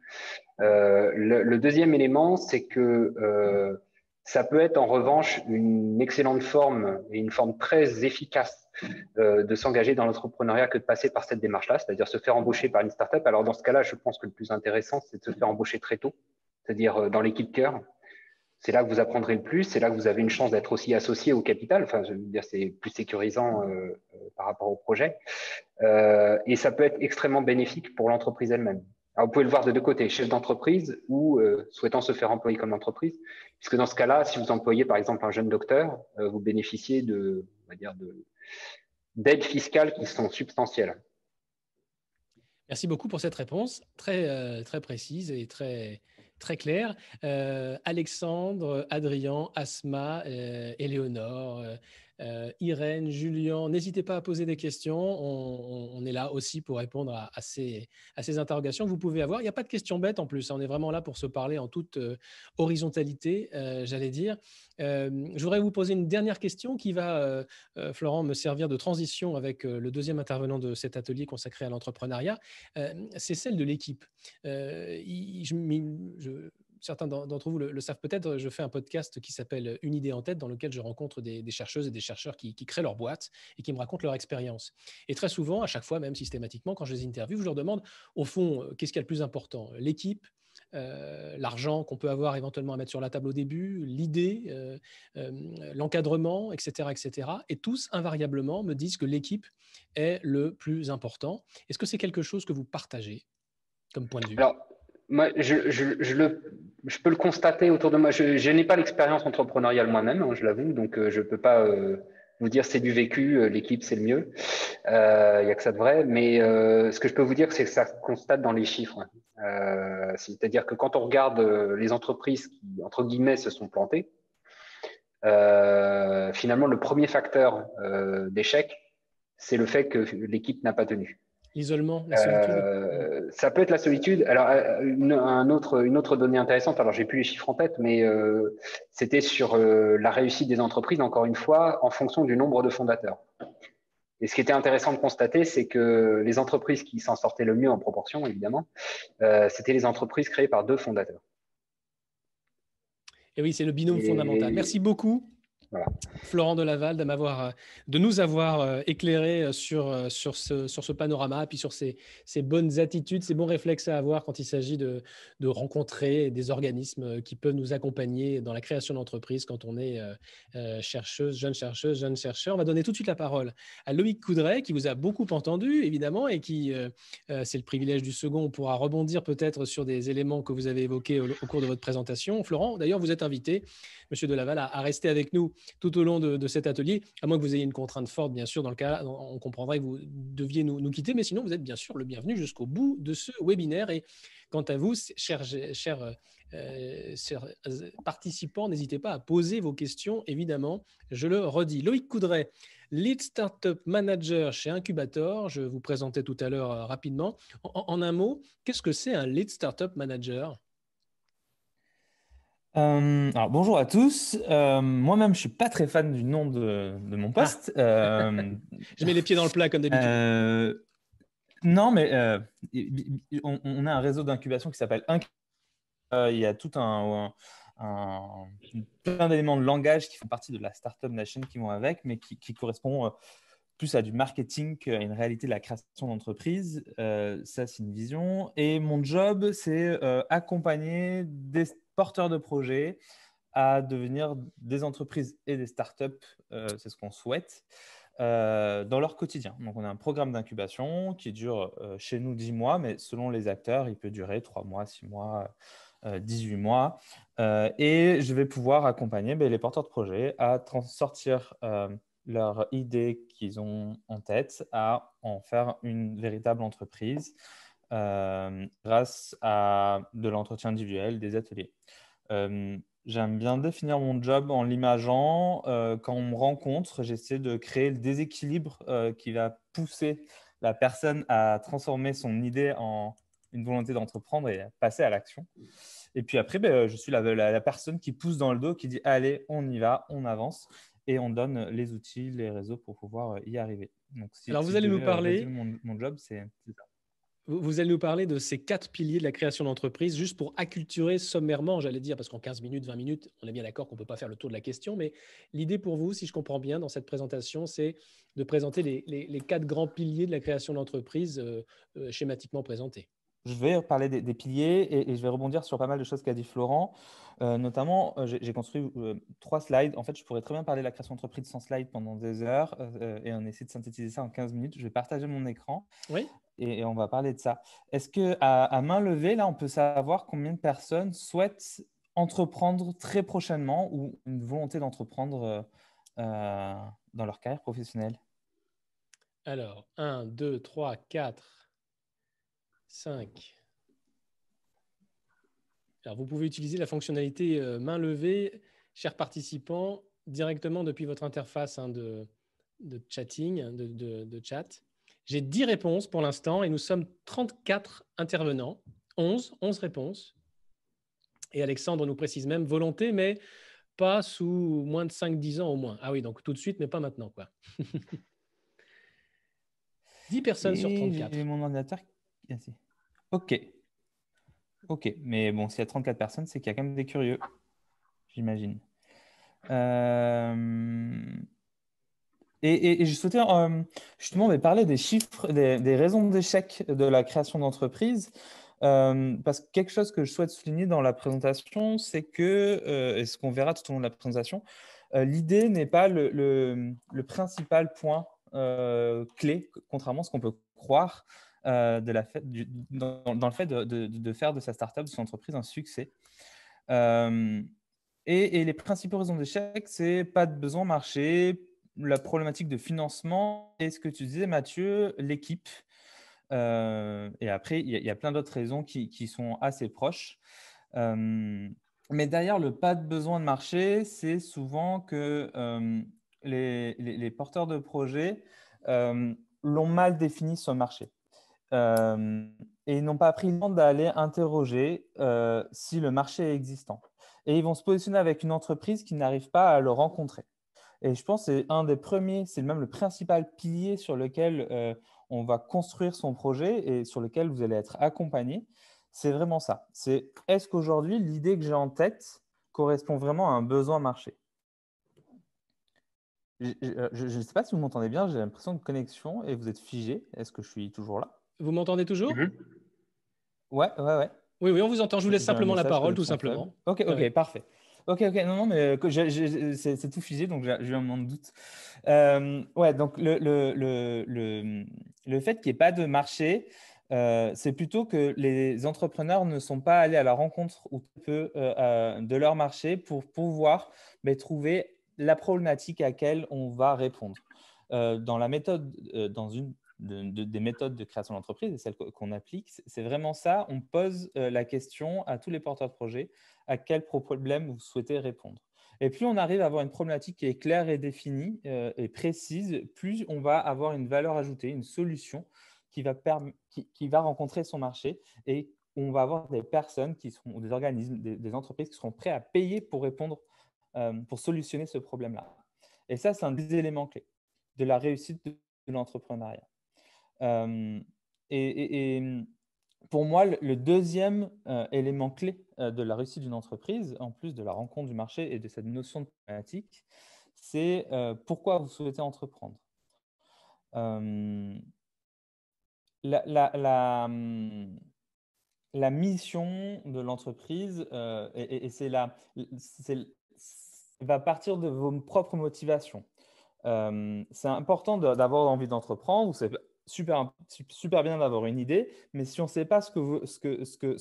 Le deuxième élément, c'est que ça peut être en revanche une excellente forme et une forme très efficace de s'engager dans l'entrepreneuriat que de passer par cette démarche-là, c'est-à-dire se faire embaucher par une startup. Alors dans ce cas-là, je pense que le plus intéressant, c'est de se faire embaucher très tôt, c'est-à-dire dans l'équipe cœur. C'est là que vous apprendrez le plus, c'est là que vous avez une chance d'être aussi associé au capital. Enfin, je veux dire, c'est plus sécurisant par rapport au projet. Et ça peut être extrêmement bénéfique pour l'entreprise elle-même. Alors, vous pouvez le voir de deux côtés, chef d'entreprise ou souhaitant se faire employer comme entreprise, puisque dans ce cas-là, si vous employez par exemple un jeune docteur, vous bénéficiez on va dire d'aides fiscales qui sont substantielles. Merci beaucoup pour cette réponse, très précise et très claire. Alexandre, Adrien, Asma, Éléonore, Irène, Julien, n'hésitez pas à poser des questions. On est là aussi pour répondre à ces interrogations que vous pouvez avoir. Il n'y a pas de questions bêtes en plus. On est vraiment là pour se parler en toute horizontalité, j'allais dire. Je voudrais vous poser une dernière question qui va, Florent, me servir de transition avec le deuxième intervenant de cet atelier consacré à l'entrepreneuriat. C'est celle de l'équipe. Certains d'entre vous le savent peut-être, je fais un podcast qui s'appelle Une idée en tête, dans lequel je rencontre des chercheuses et des chercheurs qui créent leur boîte et qui me racontent leur expérience. Et très souvent, à chaque fois, même systématiquement, quand je les interviewe, je leur demande, au fond, qu'est-ce qui est le plus important? L'équipe, l'argent qu'on peut avoir éventuellement à mettre sur la table au début, l'idée, l'encadrement, etc., etc. Et tous, invariablement, me disent que l'équipe est le plus important. Est-ce que c'est quelque chose que vous partagez comme point de vue? Alors, moi, je peux le constater autour de moi. Je n'ai pas l'expérience entrepreneuriale moi-même, hein, je l'avoue, donc je peux pas vous dire c'est du vécu, l'équipe c'est le mieux. Il y a que ça de vrai. Mais ce que je peux vous dire, c'est que ça se constate dans les chiffres. C'est-à-dire que quand on regarde les entreprises qui, entre guillemets, se sont plantées, finalement, le premier facteur d'échec, c'est le fait que l'équipe n'a pas tenu. L'isolement, la solitude? Ça peut être la solitude. Alors, une autre donnée intéressante, alors j'ai plus les chiffres en tête, mais c'était sur la réussite des entreprises, encore une fois, en fonction du nombre de fondateurs. Et ce qui était intéressant de constater, c'est que les entreprises qui s'en sortaient le mieux en proportion, évidemment, c'était les entreprises créées par 2 fondateurs. Et oui, c'est le binôme fondamental. Merci beaucoup. Voilà. Florent de Laval, de nous avoir éclairé sur ce panorama, puis sur ces bonnes attitudes, ces bons réflexes à avoir quand il s'agit de rencontrer des organismes qui peuvent nous accompagner dans la création d'entreprises quand on est chercheuse, jeune chercheur. On va donner tout de suite la parole à Loïc Coudray, qui vous a beaucoup entendu, évidemment, et qui, c'est le privilège du second, on pourra rebondir peut-être sur des éléments que vous avez évoqués au cours de votre présentation. Florent, d'ailleurs, vous êtes invité, Monsieur de Laval, à rester avec nous tout au long de cet atelier, à moins que vous ayez une contrainte forte, bien sûr, dans le cas, on comprendrait que vous deviez nous quitter, mais sinon, vous êtes bien sûr le bienvenu jusqu'au bout de ce webinaire. Et quant à vous, chers participants, n'hésitez pas à poser vos questions, évidemment. Je le redis. Loïc Coudray, Lead Startup Manager chez Incubator, je vous présentais tout à l'heure rapidement. En un mot, qu'est-ce que c'est un Lead Startup Manager ? Alors, bonjour à tous. Moi-même, je suis pas très fan du nom de mon poste. Je mets les pieds dans le plat comme d'habitude. Non, mais on a un réseau d'incubation qui s'appelle Incubator. Il y a tout plein d'éléments de langage qui font partie de la Startup Nation qui vont avec, mais qui correspond plus à du marketing qu'à une réalité de la création d'entreprise. Ça, c'est une vision. Et mon job, c'est accompagner des porteurs de projets à devenir des entreprises et des startups, c'est ce qu'on souhaite, dans leur quotidien. Donc, on a un programme d'incubation qui dure chez nous 10 mois, mais selon les acteurs, il peut durer 3 mois, 6 mois, 18 mois. Et je vais pouvoir accompagner les porteurs de projets à sortir leur idée qu'ils ont en tête, à en faire une véritable entreprise grâce à de l'entretien individuel, des ateliers. J'aime bien définir mon job en l'imageant. Quand on me rencontre, j'essaie de créer le déséquilibre qui va pousser la personne à transformer son idée en une volonté d'entreprendre et à passer à l'action. Et puis après, je suis la personne qui pousse dans le dos, qui dit « Allez, on y va, on avance ». Et on donne les outils, les réseaux pour pouvoir y arriver. Donc, Alors, vous allez nous parler… Mon job, c'est ça. Vous allez nous parler de ces 4 piliers de la création d'entreprise, juste pour acculturer sommairement, j'allais dire, parce qu'en 15 minutes, 20 minutes, on est bien d'accord qu'on ne peut pas faire le tour de la question, mais l'idée pour vous, si je comprends bien dans cette présentation, c'est de présenter les 4 grands piliers de la création d'entreprise schématiquement présentés. je vais parler des piliers et je vais rebondir sur pas mal de choses qu'a dit Florent. Notamment, j'ai construit 3 slides. En fait, je pourrais très bien parler de la création d'entreprise sans slides pendant des heures et on essaie de synthétiser ça en 15 minutes. Je vais partager mon écran Oui. et on va parler de ça. Est-ce qu'à main levée, là, on peut savoir combien de personnes souhaitent entreprendre très prochainement ou une volonté d'entreprendre dans leur carrière professionnelle? Alors, 1, 2, 3, 4, 5. Alors, vous pouvez utiliser la fonctionnalité main levée, chers participants, directement depuis votre interface de chatting, de chat. J'ai 10 réponses pour l'instant et nous sommes 34 intervenants, 11 réponses. Et Alexandre nous précise même volonté, mais pas sous moins de 5-10 ans au moins. Ah oui, donc tout de suite, mais pas maintenant, quoi. 10 personnes sur Et 34. j'ai mon ordinateur. Ah, si. OK. OK. Mais bon, s'il y a 34 personnes, c'est qu'il y a quand même des curieux, j'imagine. Et je souhaitais justement parler des chiffres, des raisons d'échec de la création d'entreprise. Parce que quelque chose que je souhaite souligner dans la présentation, c'est que, et ce qu'on verra tout au long de la présentation, l'idée n'est pas le principal point clé, contrairement à ce qu'on peut croire dans le fait de faire de sa startup, de son entreprise, un succès. Et les principaux raisons d'échec, c'est pas de besoin marché, la problématique de financement et ce que tu disais, Mathieu, l'équipe. Et après, il y a plein d'autres raisons qui sont assez proches. Mais derrière le pas de besoin de marché, c'est souvent que les porteurs de projets l'ont mal défini sur le marché. Et ils n'ont pas pris le temps d'aller interroger si le marché est existant. Et ils vont se positionner avec une entreprise qui n'arrive pas à le rencontrer. Et je pense que c'est un des premiers, c'est même le principal pilier sur lequel on va construire son projet et sur lequel vous allez être accompagné. C'est vraiment ça. C'est est-ce qu'aujourd'hui, l'idée que j'ai en tête correspond vraiment à un besoin marché? Je ne sais pas si vous m'entendez bien, j'ai l'impression de connexion et vous êtes figé. Est-ce que je suis toujours là? Vous m'entendez toujours? Mhm. Ouais, ouais, ouais. Oui, oui, on vous entend. Je vous laisse J'ai un simplement la message parole, tout connexion faible. simplement. Ok, Ouais, ok, ouais. parfait. Ok, ok, non, non, mais c'est tout figé, donc j'ai eu un moment de doute. Ouais, donc le fait qu'il n'y ait pas de marché, c'est plutôt que les entrepreneurs ne sont pas allés à la rencontre ou peu de leur marché pour pouvoir trouver la problématique à laquelle on va répondre. Dans la méthode, dans une des méthodes de création d'entreprise et celles qu'on applique, c'est vraiment ça. On pose la question à tous les porteurs de projets, à quel problème vous souhaitez répondre. Et plus on arrive à avoir une problématique qui est claire et définie et précise, plus on va avoir une valeur ajoutée, une solution qui va rencontrer son marché et on va avoir des personnes qui seront, ou des organismes, des entreprises qui seront prêts à payer pour répondre, pour solutionner ce problème-là. Et ça, c'est un des éléments clés de la réussite de l'entrepreneuriat. Euh, et pour moi, le deuxième élément clé de la réussite d'une entreprise, en plus de la rencontre du marché et de cette notion de problématique, c'est pourquoi vous souhaitez entreprendre. Euh, la, la- la, hum, la mission de l'entreprise, c'est va partir de vos propres motivations. C'est important d'avoir envie d'entreprendre. C'est super bien d'avoir une idée, mais si on ne sait pas ce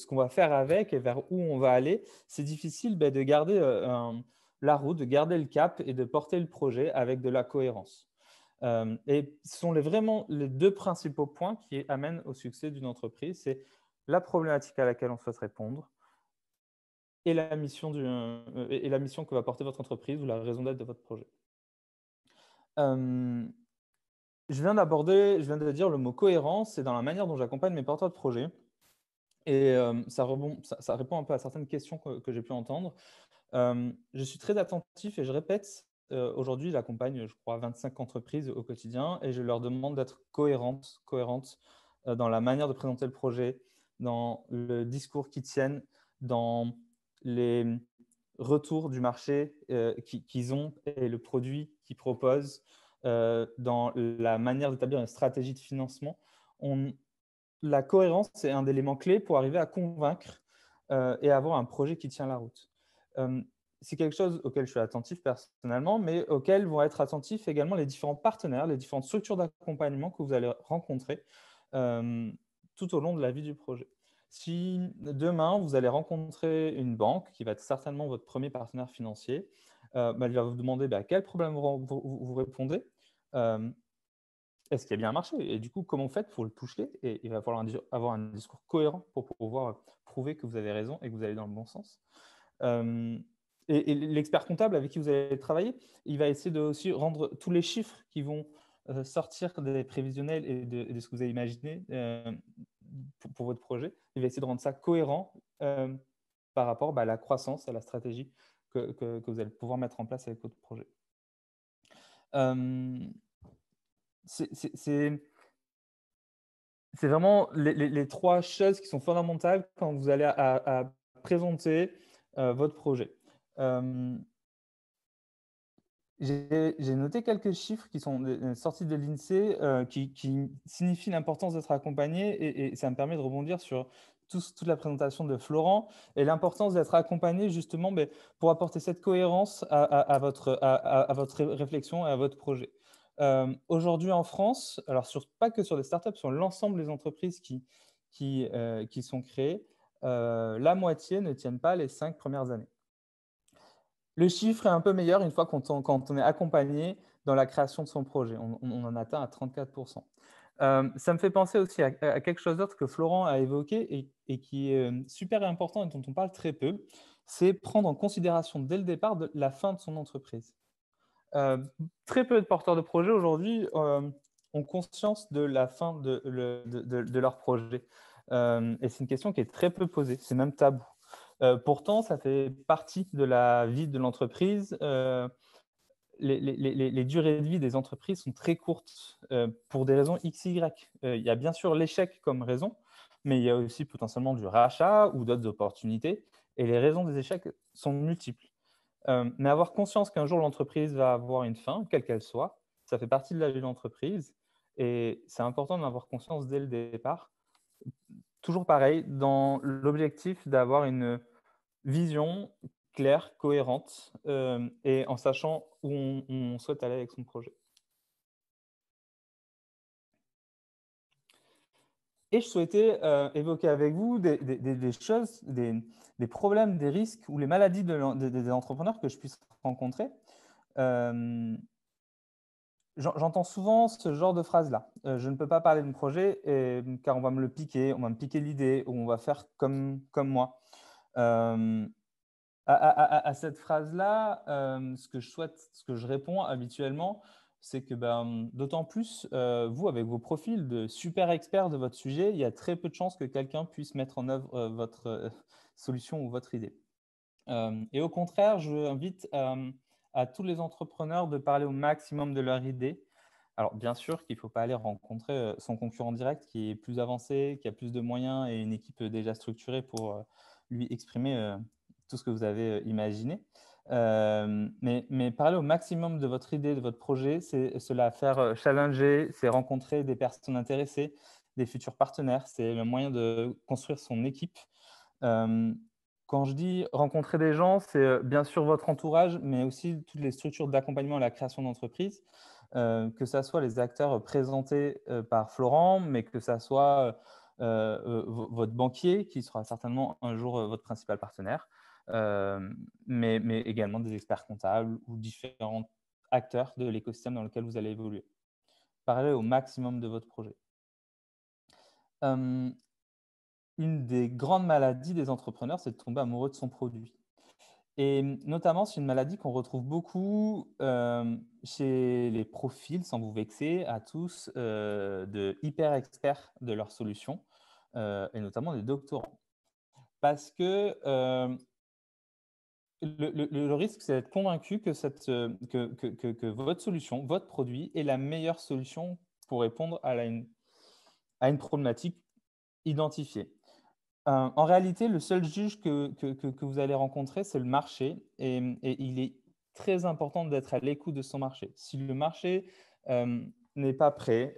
qu'on va faire avec et vers où on va aller, c'est difficile de garder la route, de garder le cap et de porter le projet avec de la cohérence. Et ce sont vraiment les deux principaux points qui amènent au succès d'une entreprise. C'est la problématique à laquelle on souhaite répondre et la mission que va porter votre entreprise ou la raison d'être de votre projet. Je viens de dire le mot cohérence, c'est dans la manière dont j'accompagne mes porteurs de projet. Et ça répond un peu à certaines questions que j'ai pu entendre. Je suis très attentif et je répète, aujourd'hui, j'accompagne, je crois, 25 entreprises au quotidien et je leur demande d'être cohérentes dans la manière de présenter le projet, dans le discours qu'ils tiennent, dans les retours du marché qu'ils ont et le produit qu'ils proposent, dans la manière d'établir une stratégie de financement. la cohérence, c'est un élément clé pour arriver à convaincre et avoir un projet qui tient la route. C'est quelque chose auquel je suis attentif personnellement, mais auquel vont être attentifs également les différents partenaires, les différentes structures d'accompagnement que vous allez rencontrer euh, tout au long de la vie du projet. Si demain, vous allez rencontrer une banque qui va être certainement votre premier partenaire financier, elle va vous demander à quel problème vous répondez. Est-ce qu'il y a bien un marché? Et du coup, comment vous faites pour le toucher? Et il va falloir avoir un discours cohérent pour pouvoir prouver que vous avez raison et que vous allez dans le bon sens. Et l'expert comptable avec qui vous allez travailler, il va essayer de aussi rendre tous les chiffres qui vont sortir des prévisionnels et de ce que vous avez imaginé pour votre projet. Il va essayer de rendre ça cohérent par rapport à la croissance, à la stratégie que vous allez pouvoir mettre en place avec votre projet. C'est vraiment les trois choses qui sont fondamentales quand vous allez à présenter votre projet. J'ai noté quelques chiffres qui sont sortis de l'INSEE qui signifient l'importance d'être accompagné et ça me permet de rebondir sur toute la présentation de Florent et l'importance d'être accompagné justement pour apporter cette cohérence à votre réflexion et à votre projet. Aujourd'hui en France, alors pas que sur des startups, sur l'ensemble des entreprises qui sont créées, la moitié ne tiennent pas les 5 premières années. Le chiffre est un peu meilleur une fois quand on est accompagné dans la création de son projet. On en atteint à 34%. Ça me fait penser aussi à quelque chose d'autre que Florent a évoqué et qui est super important et dont on parle très peu, c'est prendre en considération dès le départ la fin de son entreprise. Très peu de porteurs de projets aujourd'hui ont conscience de la fin de leur projet. Et c'est une question qui est très peu posée, c'est même tabou. Pourtant, ça fait partie de la vie de l'entreprise. Les durées de vie des entreprises sont très courtes pour des raisons XY. Il y a bien sûr l'échec comme raison, mais il y a aussi potentiellement du rachat ou d'autres opportunités. Et les raisons des échecs sont multiples. Mais avoir conscience qu'un jour l'entreprise va avoir une fin, quelle qu'elle soit, ça fait partie de la vie de l'entreprise. Et c'est important d'en avoir conscience dès le départ. Toujours pareil, dans l'objectif d'avoir une vision claire, cohérente et en sachant où on souhaite aller avec son projet. Et je souhaitais évoquer avec vous des choses, des problèmes, des risques ou les maladies des entrepreneurs que je puisse rencontrer. J'entends souvent ce genre de phrase-là. Je ne peux pas parler de mon projet car on va me le piquer, on va me piquer l'idée ou on va faire comme moi. À cette phrase-là, ce que je réponds habituellement, c'est que d'autant plus, vous, avec vos profils de super experts de votre sujet, il y a très peu de chances que quelqu'un puisse mettre en œuvre votre solution ou votre idée. Et au contraire, je invite à tous les entrepreneurs de parler au maximum de leur idée. Alors, bien sûr qu'il ne faut pas aller rencontrer son concurrent direct qui est plus avancé, qui a plus de moyens et une équipe déjà structurée pour lui exprimer tout ce que vous avez imaginé. Mais parler au maximum de votre idée, de votre projet, c'est cela faire challenger, c'est rencontrer des personnes intéressées, des futurs partenaires, c'est le moyen de construire son équipe. Quand je dis rencontrer des gens, c'est bien sûr votre entourage, mais aussi toutes les structures d'accompagnement à la création d'entreprise, que ce soit les acteurs présentés par Florent, mais que ce soit votre banquier, qui sera certainement un jour votre principal partenaire, mais également des experts comptables ou différents acteurs de l'écosystème dans lequel vous allez évoluer. Parlez au maximum de votre projet. Une des grandes maladies des entrepreneurs, c'est de tomber amoureux de son produit. Et notamment, c'est une maladie qu'on retrouve beaucoup chez les profils, sans vous vexer, à tous, de hyper experts de leur solution, et notamment des doctorants. Parce que le risque, c'est d'être convaincu que votre solution, votre produit est la meilleure solution pour répondre à une problématique identifiée. En réalité, le seul juge que vous allez rencontrer, c'est le marché. Et il est très important d'être à l'écoute de son marché. Si le marché n'est pas prêt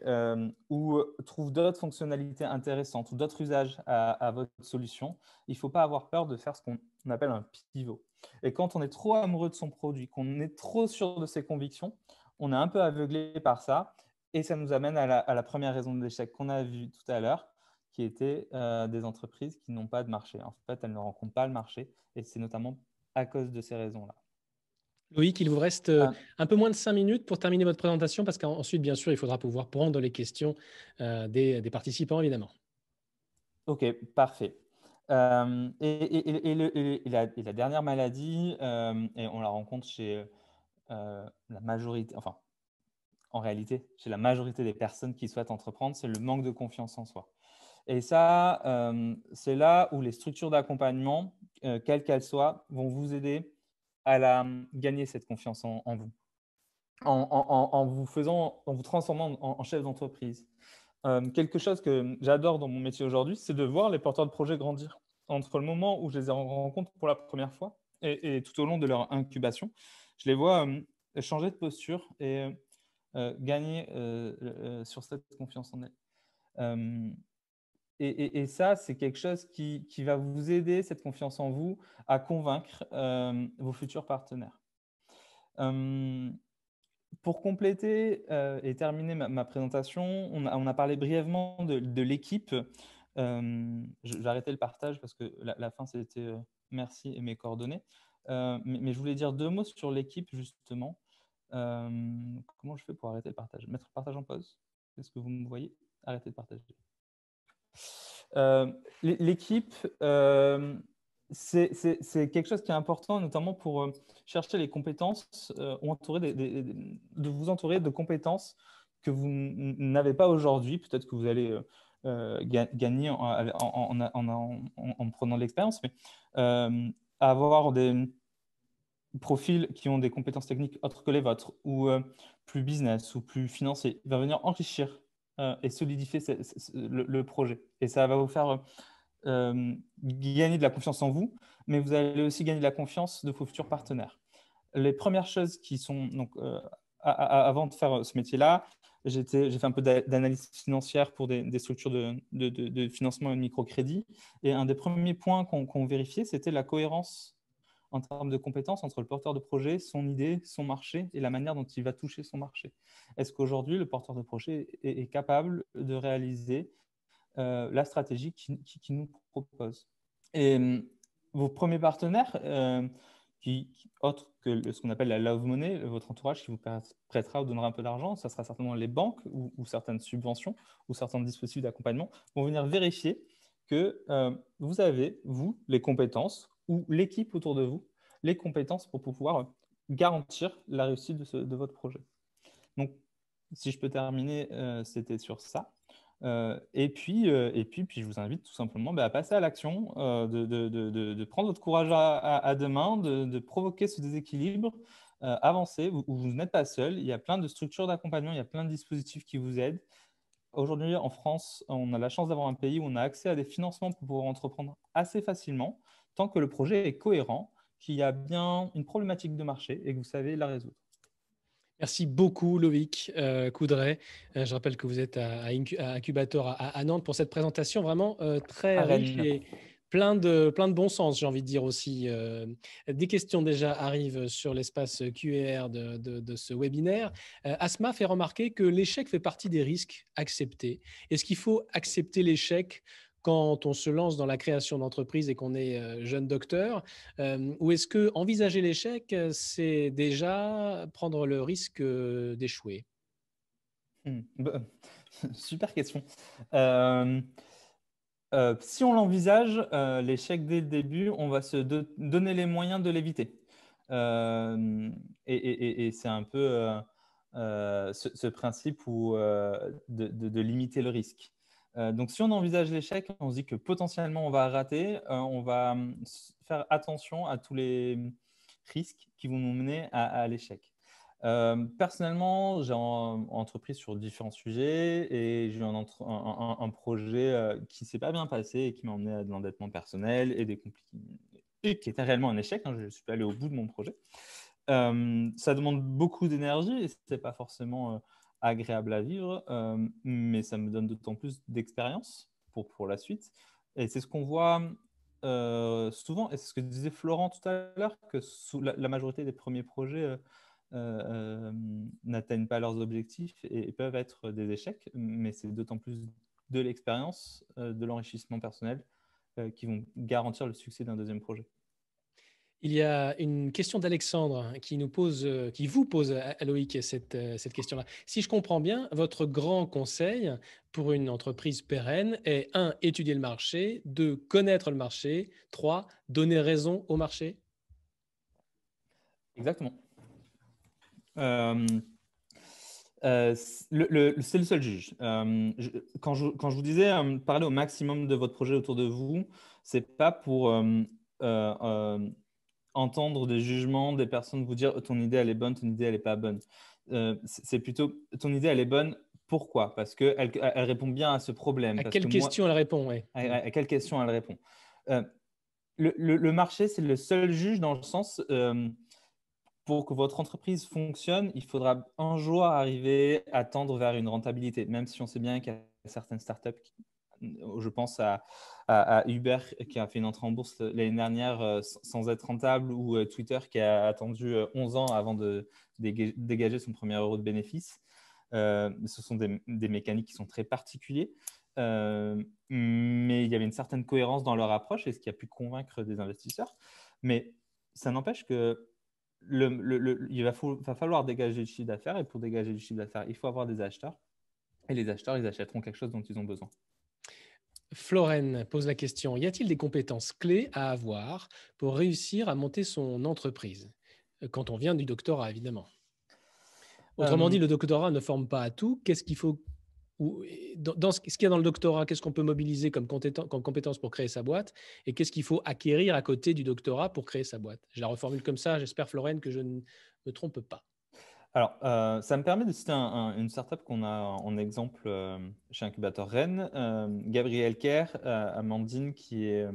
ou trouve d'autres fonctionnalités intéressantes ou d'autres usages à votre solution, il ne faut pas avoir peur de faire ce qu'on appelle un pivot. Et quand on est trop amoureux de son produit, qu'on est trop sûr de ses convictions, on est un peu aveuglé par ça et ça nous amène à la première raison de l'échec qu'on a vue tout à l'heure, qui était des entreprises qui n'ont pas de marché. En fait, elles ne rencontrent pas le marché et c'est notamment à cause de ces raisons-là. Loïc, il vous reste un peu moins de 5 minutes pour terminer votre présentation, parce qu'ensuite, bien sûr, il faudra pouvoir prendre les questions des participants, évidemment. Ok, parfait. Et la dernière maladie, et on la rencontre chez la majorité, enfin, en réalité, chez la majorité des personnes qui souhaitent entreprendre, c'est le manque de confiance en soi. Et ça, c'est là où les structures d'accompagnement, quelles qu'elles soient, vont vous aider à gagner cette confiance en vous, en vous transformant en chef d'entreprise. Quelque chose que j'adore dans mon métier aujourd'hui, c'est de voir les porteurs de projets grandir. Entre le moment où je les ai rencontrés pour la première fois et tout au long de leur incubation, je les vois changer de posture et gagner sur cette confiance en elles. Et ça, c'est quelque chose qui va vous aider, cette confiance en vous, à convaincre vos futurs partenaires. Pour compléter et terminer ma présentation, on a parlé brièvement de l'équipe. J'ai arrêté le partage parce que la fin, c'était merci et mes coordonnées. Mais je voulais dire 2 mots sur l'équipe, justement. Comment je fais pour arrêter le partage? Mettre le partage en pause? Est-ce que vous me voyez? Arrêter de partager. L'équipe, c'est quelque chose qui est important, notamment pour chercher les compétences ou de vous entourer de compétences que vous n'avez pas aujourd'hui. Peut-être que vous allez gagner en prenant de l'expérience, mais avoir des profils qui ont des compétences techniques autres que les vôtres ou plus business ou plus financier, va venir enrichir et solidifier le projet. Et ça va vous faire gagner de la confiance en vous, mais vous allez aussi gagner de la confiance de vos futurs partenaires. Les premières choses qui sont, donc, avant de faire ce métier-là, j'ai fait un peu d'analyse financière pour des structures de financement et de microcrédit. Et un des premiers points qu'on vérifiait, c'était la cohérence en termes de compétences entre le porteur de projet, son idée, son marché et la manière dont il va toucher son marché. Est-ce qu'aujourd'hui, le porteur de projet est capable de réaliser la stratégie qu'il nous propose? Et vos premiers partenaires, autres que ce qu'on appelle la love money, votre entourage qui vous prêtera ou donnera un peu d'argent, ça sera certainement les banques ou certaines subventions ou certains dispositifs d'accompagnement, vont venir vérifier que vous avez, vous, les compétences ou l'équipe autour de vous, les compétences pour pouvoir garantir la réussite de votre projet. Donc, si je peux terminer, c'était sur ça. Et puis, je vous invite tout simplement à passer à l'action, de prendre votre courage à deux mains, de provoquer ce déséquilibre, avancer. Vous n'êtes pas seul. Il y a plein de structures d'accompagnement, il y a plein de dispositifs qui vous aident. Aujourd'hui, en France, on a la chance d'avoir un pays où on a accès à des financements pour pouvoir entreprendre assez facilement, tant que le projet est cohérent, qu'il y a bien une problématique de marché et que vous savez la résoudre. Merci beaucoup, Loïc Coudray. Je rappelle que vous êtes à Incubator à Nantes pour cette présentation vraiment très À riche Rennes. et plein de bon sens, j'ai envie de dire aussi. Des questions déjà arrivent sur l'espace Q&A de ce webinaire. Asma fait remarquer que l'échec fait partie des risques acceptés. Est-ce qu'il faut accepter l'échec quand on se lance dans la création d'entreprise et qu'on est jeune docteur, ou est-ce que envisager l'échec, c'est déjà prendre le risque d'échouer? Super question. Si on l'envisage, l'échec dès le début, on va se donner les moyens de l'éviter. Et c'est un peu ce principe de limiter le risque. Donc, si on envisage l'échec, on se dit que potentiellement on va rater, on va faire attention à tous les risques qui vont nous mener à l'échec. Personnellement, j'ai entrepris sur différents sujets et j'ai eu un projet qui ne s'est pas bien passé et qui m'a emmené à de l'endettement personnel et qui était réellement un échec. Je ne suis pas allé au bout de mon projet. Ça demande beaucoup d'énergie et ce n'est pas forcément agréable à vivre, mais ça me donne d'autant plus d'expérience pour la suite. Et c'est ce qu'on voit souvent, et c'est ce que disait Florent tout à l'heure, que la majorité des premiers projets n'atteignent pas leurs objectifs et peuvent être des échecs, mais c'est d'autant plus de l'expérience, de l'enrichissement personnel qui vont garantir le succès d'un deuxième projet. Il y a une question d'Alexandre qui vous pose à Loïc cette question-là. Si je comprends bien, votre grand conseil pour une entreprise pérenne est 1, étudier le marché, 2, connaître le marché, 3, donner raison au marché. Exactement. C'est le seul juge. Quand je vous disais parler au maximum de votre projet autour de vous, c'est pas pour entendre des jugements des personnes vous dire ton idée elle est bonne, ton idée elle est pas bonne. C'est plutôt ton idée elle est bonne. Pourquoi? Parce qu'elle elle répond bien à ce problème. À Parce quelle que moi, question elle répond, ouais. à quelle question elle répond? Euh, le marché, c'est le seul juge dans le sens pour que votre entreprise fonctionne, il faudra un jour arriver à tendre vers une rentabilité, même si on sait bien qu'il y a certaines startups, je pense à Uber qui a fait une entrée en bourse l'année dernière sans être rentable, ou Twitter qui a attendu 11 ans avant de dégager son premier euro de bénéfice. Ce sont des mécaniques qui sont très particulières. Mais il y avait une certaine cohérence dans leur approche et ce qui a pu convaincre des investisseurs. Mais ça n'empêche que il va falloir dégager le chiffre d'affaires, et pour dégager le chiffre d'affaires, il faut avoir des acheteurs. Et les acheteurs, ils achèteront quelque chose dont ils ont besoin. Florène pose la question, y a-t-il des compétences clés à avoir pour réussir à monter son entreprise? Quand on vient du doctorat, évidemment. Autrement dit, le doctorat ne forme pas à tout. Qu'est-ce qu'il faut, ce qu'il y a dans le doctorat, qu'est-ce qu'on peut mobiliser comme compétence pour créer sa boîte, et qu'est-ce qu'il faut acquérir à côté du doctorat pour créer sa boîte? Je la reformule comme ça, j'espère, Florène, que je ne me trompe pas. Alors, ça me permet de citer une startup qu'on a en exemple chez Incubateur Rennes, Gabriel Kerr, Amandine, qui est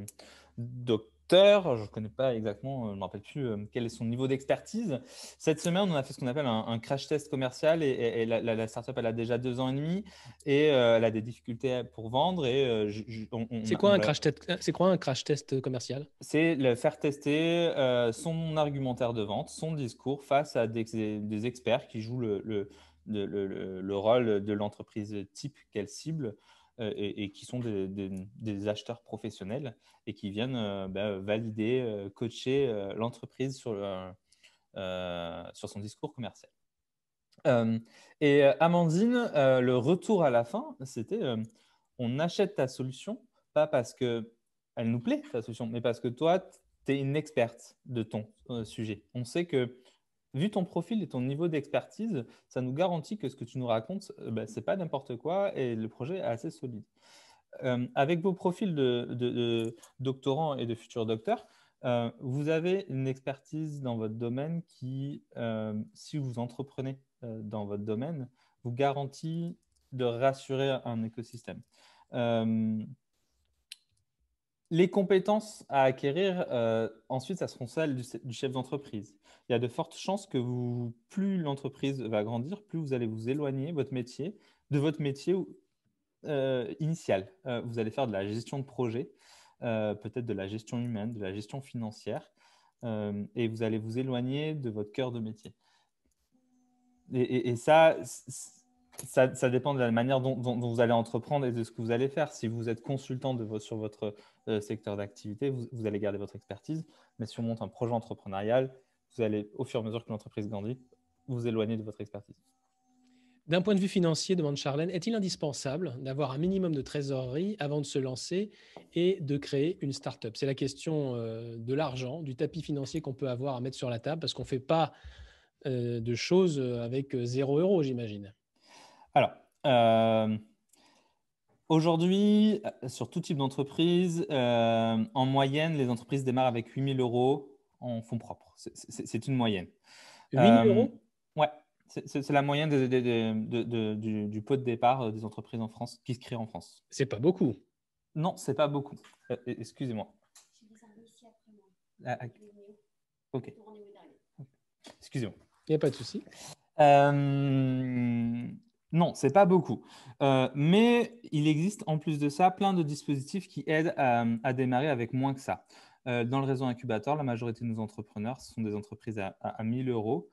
docteur. Je ne connais pas exactement, je ne me rappelle plus quel est son niveau d'expertise. Cette semaine, on a fait ce qu'on appelle un crash test commercial, et la startup, elle a déjà 2 ans et demi, et elle a des difficultés pour vendre. Et C'est quoi un crash test, c'est quoi un crash test commercial? C'est le faire tester son argumentaire de vente, son discours face à des experts qui jouent le rôle de l'entreprise type qu'elle cible, et qui sont des acheteurs professionnels et qui viennent valider, coacher l'entreprise sur son discours commercial. Et Amandine, le retour à la fin, c'était on achète ta solution, pas parce qu'elle nous plaît, ta solution, mais parce que toi, tu es une experte de ton sujet. On sait que, vu ton profil et ton niveau d'expertise, ça nous garantit que ce que tu nous racontes, ce n'est pas n'importe quoi, et le projet est assez solide. Avec vos profils de doctorants et de futurs docteurs, vous avez une expertise dans votre domaine qui, si vous entreprenez dans votre domaine, vous garantit de rassurer un écosystème. Les compétences à acquérir, ensuite, ça seront celles du chef d'entreprise. Il y a de fortes chances que plus l'entreprise va grandir, plus vous allez vous éloigner de votre métier initial. Vous allez faire de la gestion de projet, peut-être de la gestion humaine, de la gestion financière, et vous allez vous éloigner de votre cœur de métier. Et ça dépend de la manière dont vous allez entreprendre et de ce que vous allez faire. Si vous êtes consultant sur votre secteur d'activité, vous allez garder votre expertise. Mais si on monte un projet entrepreneurial, vous allez, au fur et à mesure que l'entreprise grandit, vous éloigner de votre expertise. D'un point de vue financier, demande Charlène, est-il indispensable d'avoir un minimum de trésorerie avant de se lancer et de créer une start-up? C'est la question de l'argent, du tapis financier qu'on peut avoir à mettre sur la table, parce qu'on ne fait pas de choses avec 0 €, j'imagine. Alors, aujourd'hui, sur tout type d'entreprise, en moyenne, les entreprises démarrent avec 8 000 € en fonds propres. C'est une moyenne. 8 000 €? Ouais, c'est la moyenne du pot de départ des entreprises en France qui se créent en France. C'est pas beaucoup. Non, c'est pas beaucoup. Excusez-moi. Ah, ok. Excusez-moi. Il n'y a pas de souci. Non, c'est pas beaucoup. Mais il existe en plus de ça plein de dispositifs qui aident à démarrer avec moins que ça. Dans le réseau incubateur, la majorité de nos entrepreneurs, ce sont des entreprises à 1 000 euros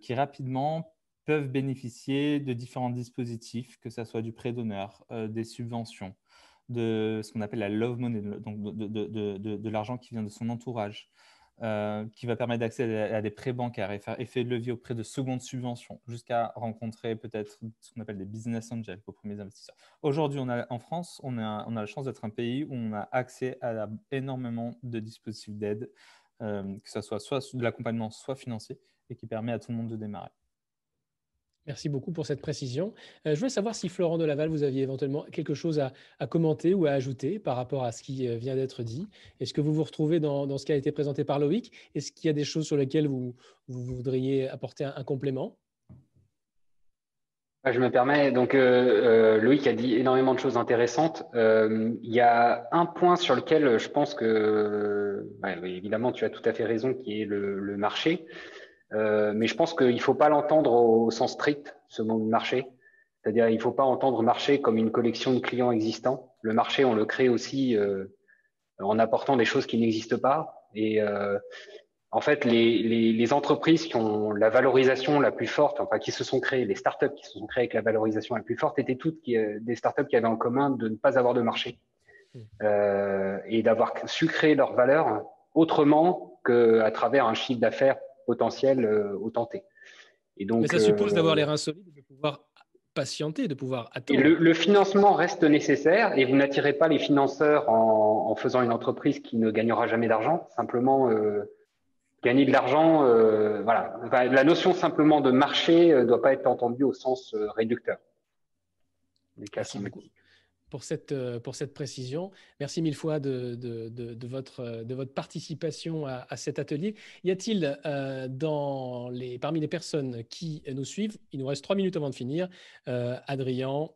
qui rapidement peuvent bénéficier de différents dispositifs, que ce soit du prêt d'honneur, des subventions, de ce qu'on appelle la love money, donc de l'argent qui vient de son entourage, qui va permettre d'accéder à des prêts bancaires et faire effet de levier auprès de secondes subventions, jusqu'à rencontrer peut-être ce qu'on appelle des business angels aux premiers investisseurs. Aujourd'hui, en France, on a la chance d'être un pays où on a accès à énormément de dispositifs d'aide, que ce soit de l'accompagnement, soit financier, et qui permet à tout le monde de démarrer. Merci beaucoup pour cette précision. Je voulais savoir si Florent de Laval, vous aviez éventuellement quelque chose à commenter ou à ajouter par rapport à ce qui vient d'être dit. Est-ce que vous vous retrouvez dans ce qui a été présenté par Loïc? Est-ce qu'il y a des choses sur lesquelles vous voudriez apporter un complément? Je me permets, donc Loïc a dit énormément de choses intéressantes. Il y a un point sur lequel je pense que, oui, évidemment, tu as tout à fait raison, qui est le marché. Mais je pense qu'il ne faut pas l'entendre au sens strict, ce mot de marché. C'est-à-dire, il ne faut pas entendre marché comme une collection de clients existants. Le marché, on le crée aussi en apportant des choses qui n'existent pas. Et en fait, les entreprises qui ont la valorisation la plus forte, enfin qui se sont créées, les startups qui se sont créées avec la valorisation la plus forte, étaient toutes des startups qui avaient en commun de ne pas avoir de marché et d'avoir su créer leur valeur autrement qu'à travers un chiffre d'affaires potentiel autant T. Et donc, mais ça suppose d'avoir les reins solides, de pouvoir patienter, de pouvoir attendre. Le financement reste nécessaire et vous n'attirez pas les financeurs en faisant une entreprise qui ne gagnera jamais d'argent. Simplement, gagner de l'argent, voilà. Enfin, la notion simplement de marché ne doit pas être entendue au sens réducteur. Merci beaucoup pour cette précision. Merci mille fois de votre participation à cet atelier. Y a-t-il parmi les personnes qui nous suivent, il nous reste 3 minutes avant de finir, Adrien,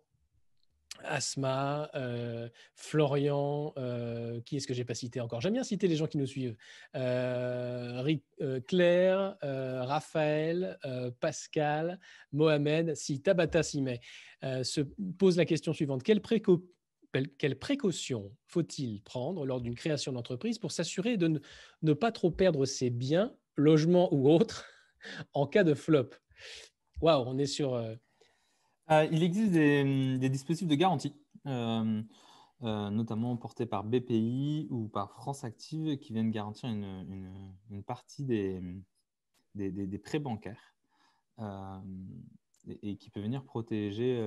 Asma, Florian, qui est-ce que j'ai pas cité encore? J'aime bien citer les gens qui nous suivent. Claire, Raphaël, Pascal, Mohamed, si Tabata s'y met, se pose la question suivante. Quelle précaution faut-il prendre lors d'une création d'entreprise pour s'assurer de ne pas trop perdre ses biens, logements ou autres, en cas de flop? Waouh, on est sur... Il existe des dispositifs de garantie, notamment portés par BPI ou par France Active, qui viennent garantir une partie des prêts bancaires et qui peut venir protéger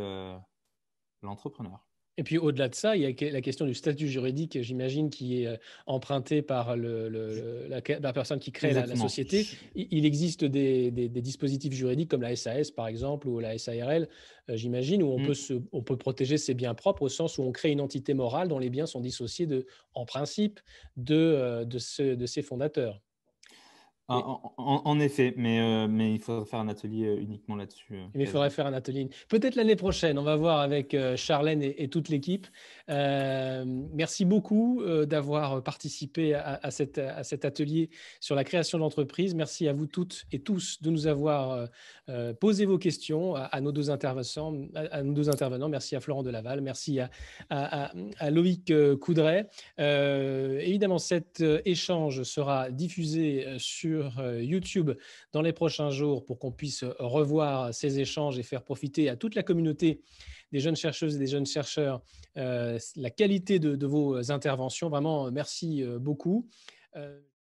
l'entrepreneur. Et puis au-delà de ça, il y a la question du statut juridique, j'imagine, qui est emprunté par la personne qui crée la société. Il existe des dispositifs juridiques comme la SAS, par exemple, ou la SARL, j'imagine, où on peut protéger ses biens propres au sens où on crée une entité morale dont les biens sont dissociés, en principe, de ses fondateurs. En effet, mais il faudrait faire un atelier uniquement là-dessus. Mais il faudrait faire un atelier. Peut-être l'année prochaine, on va voir avec Charlène et toute l'équipe. Merci beaucoup d'avoir participé à cet atelier sur la création d'entreprise. Merci à vous toutes et tous de nous avoir posé vos questions à nos deux intervenants. Merci à Florent de Laval. Merci à Loïc Coudray. Évidemment, cet échange sera diffusé sur YouTube dans les prochains jours pour qu'on puisse revoir ces échanges et faire profiter à toute la communauté des jeunes chercheuses et des jeunes chercheurs la qualité de vos interventions. Vraiment, merci beaucoup.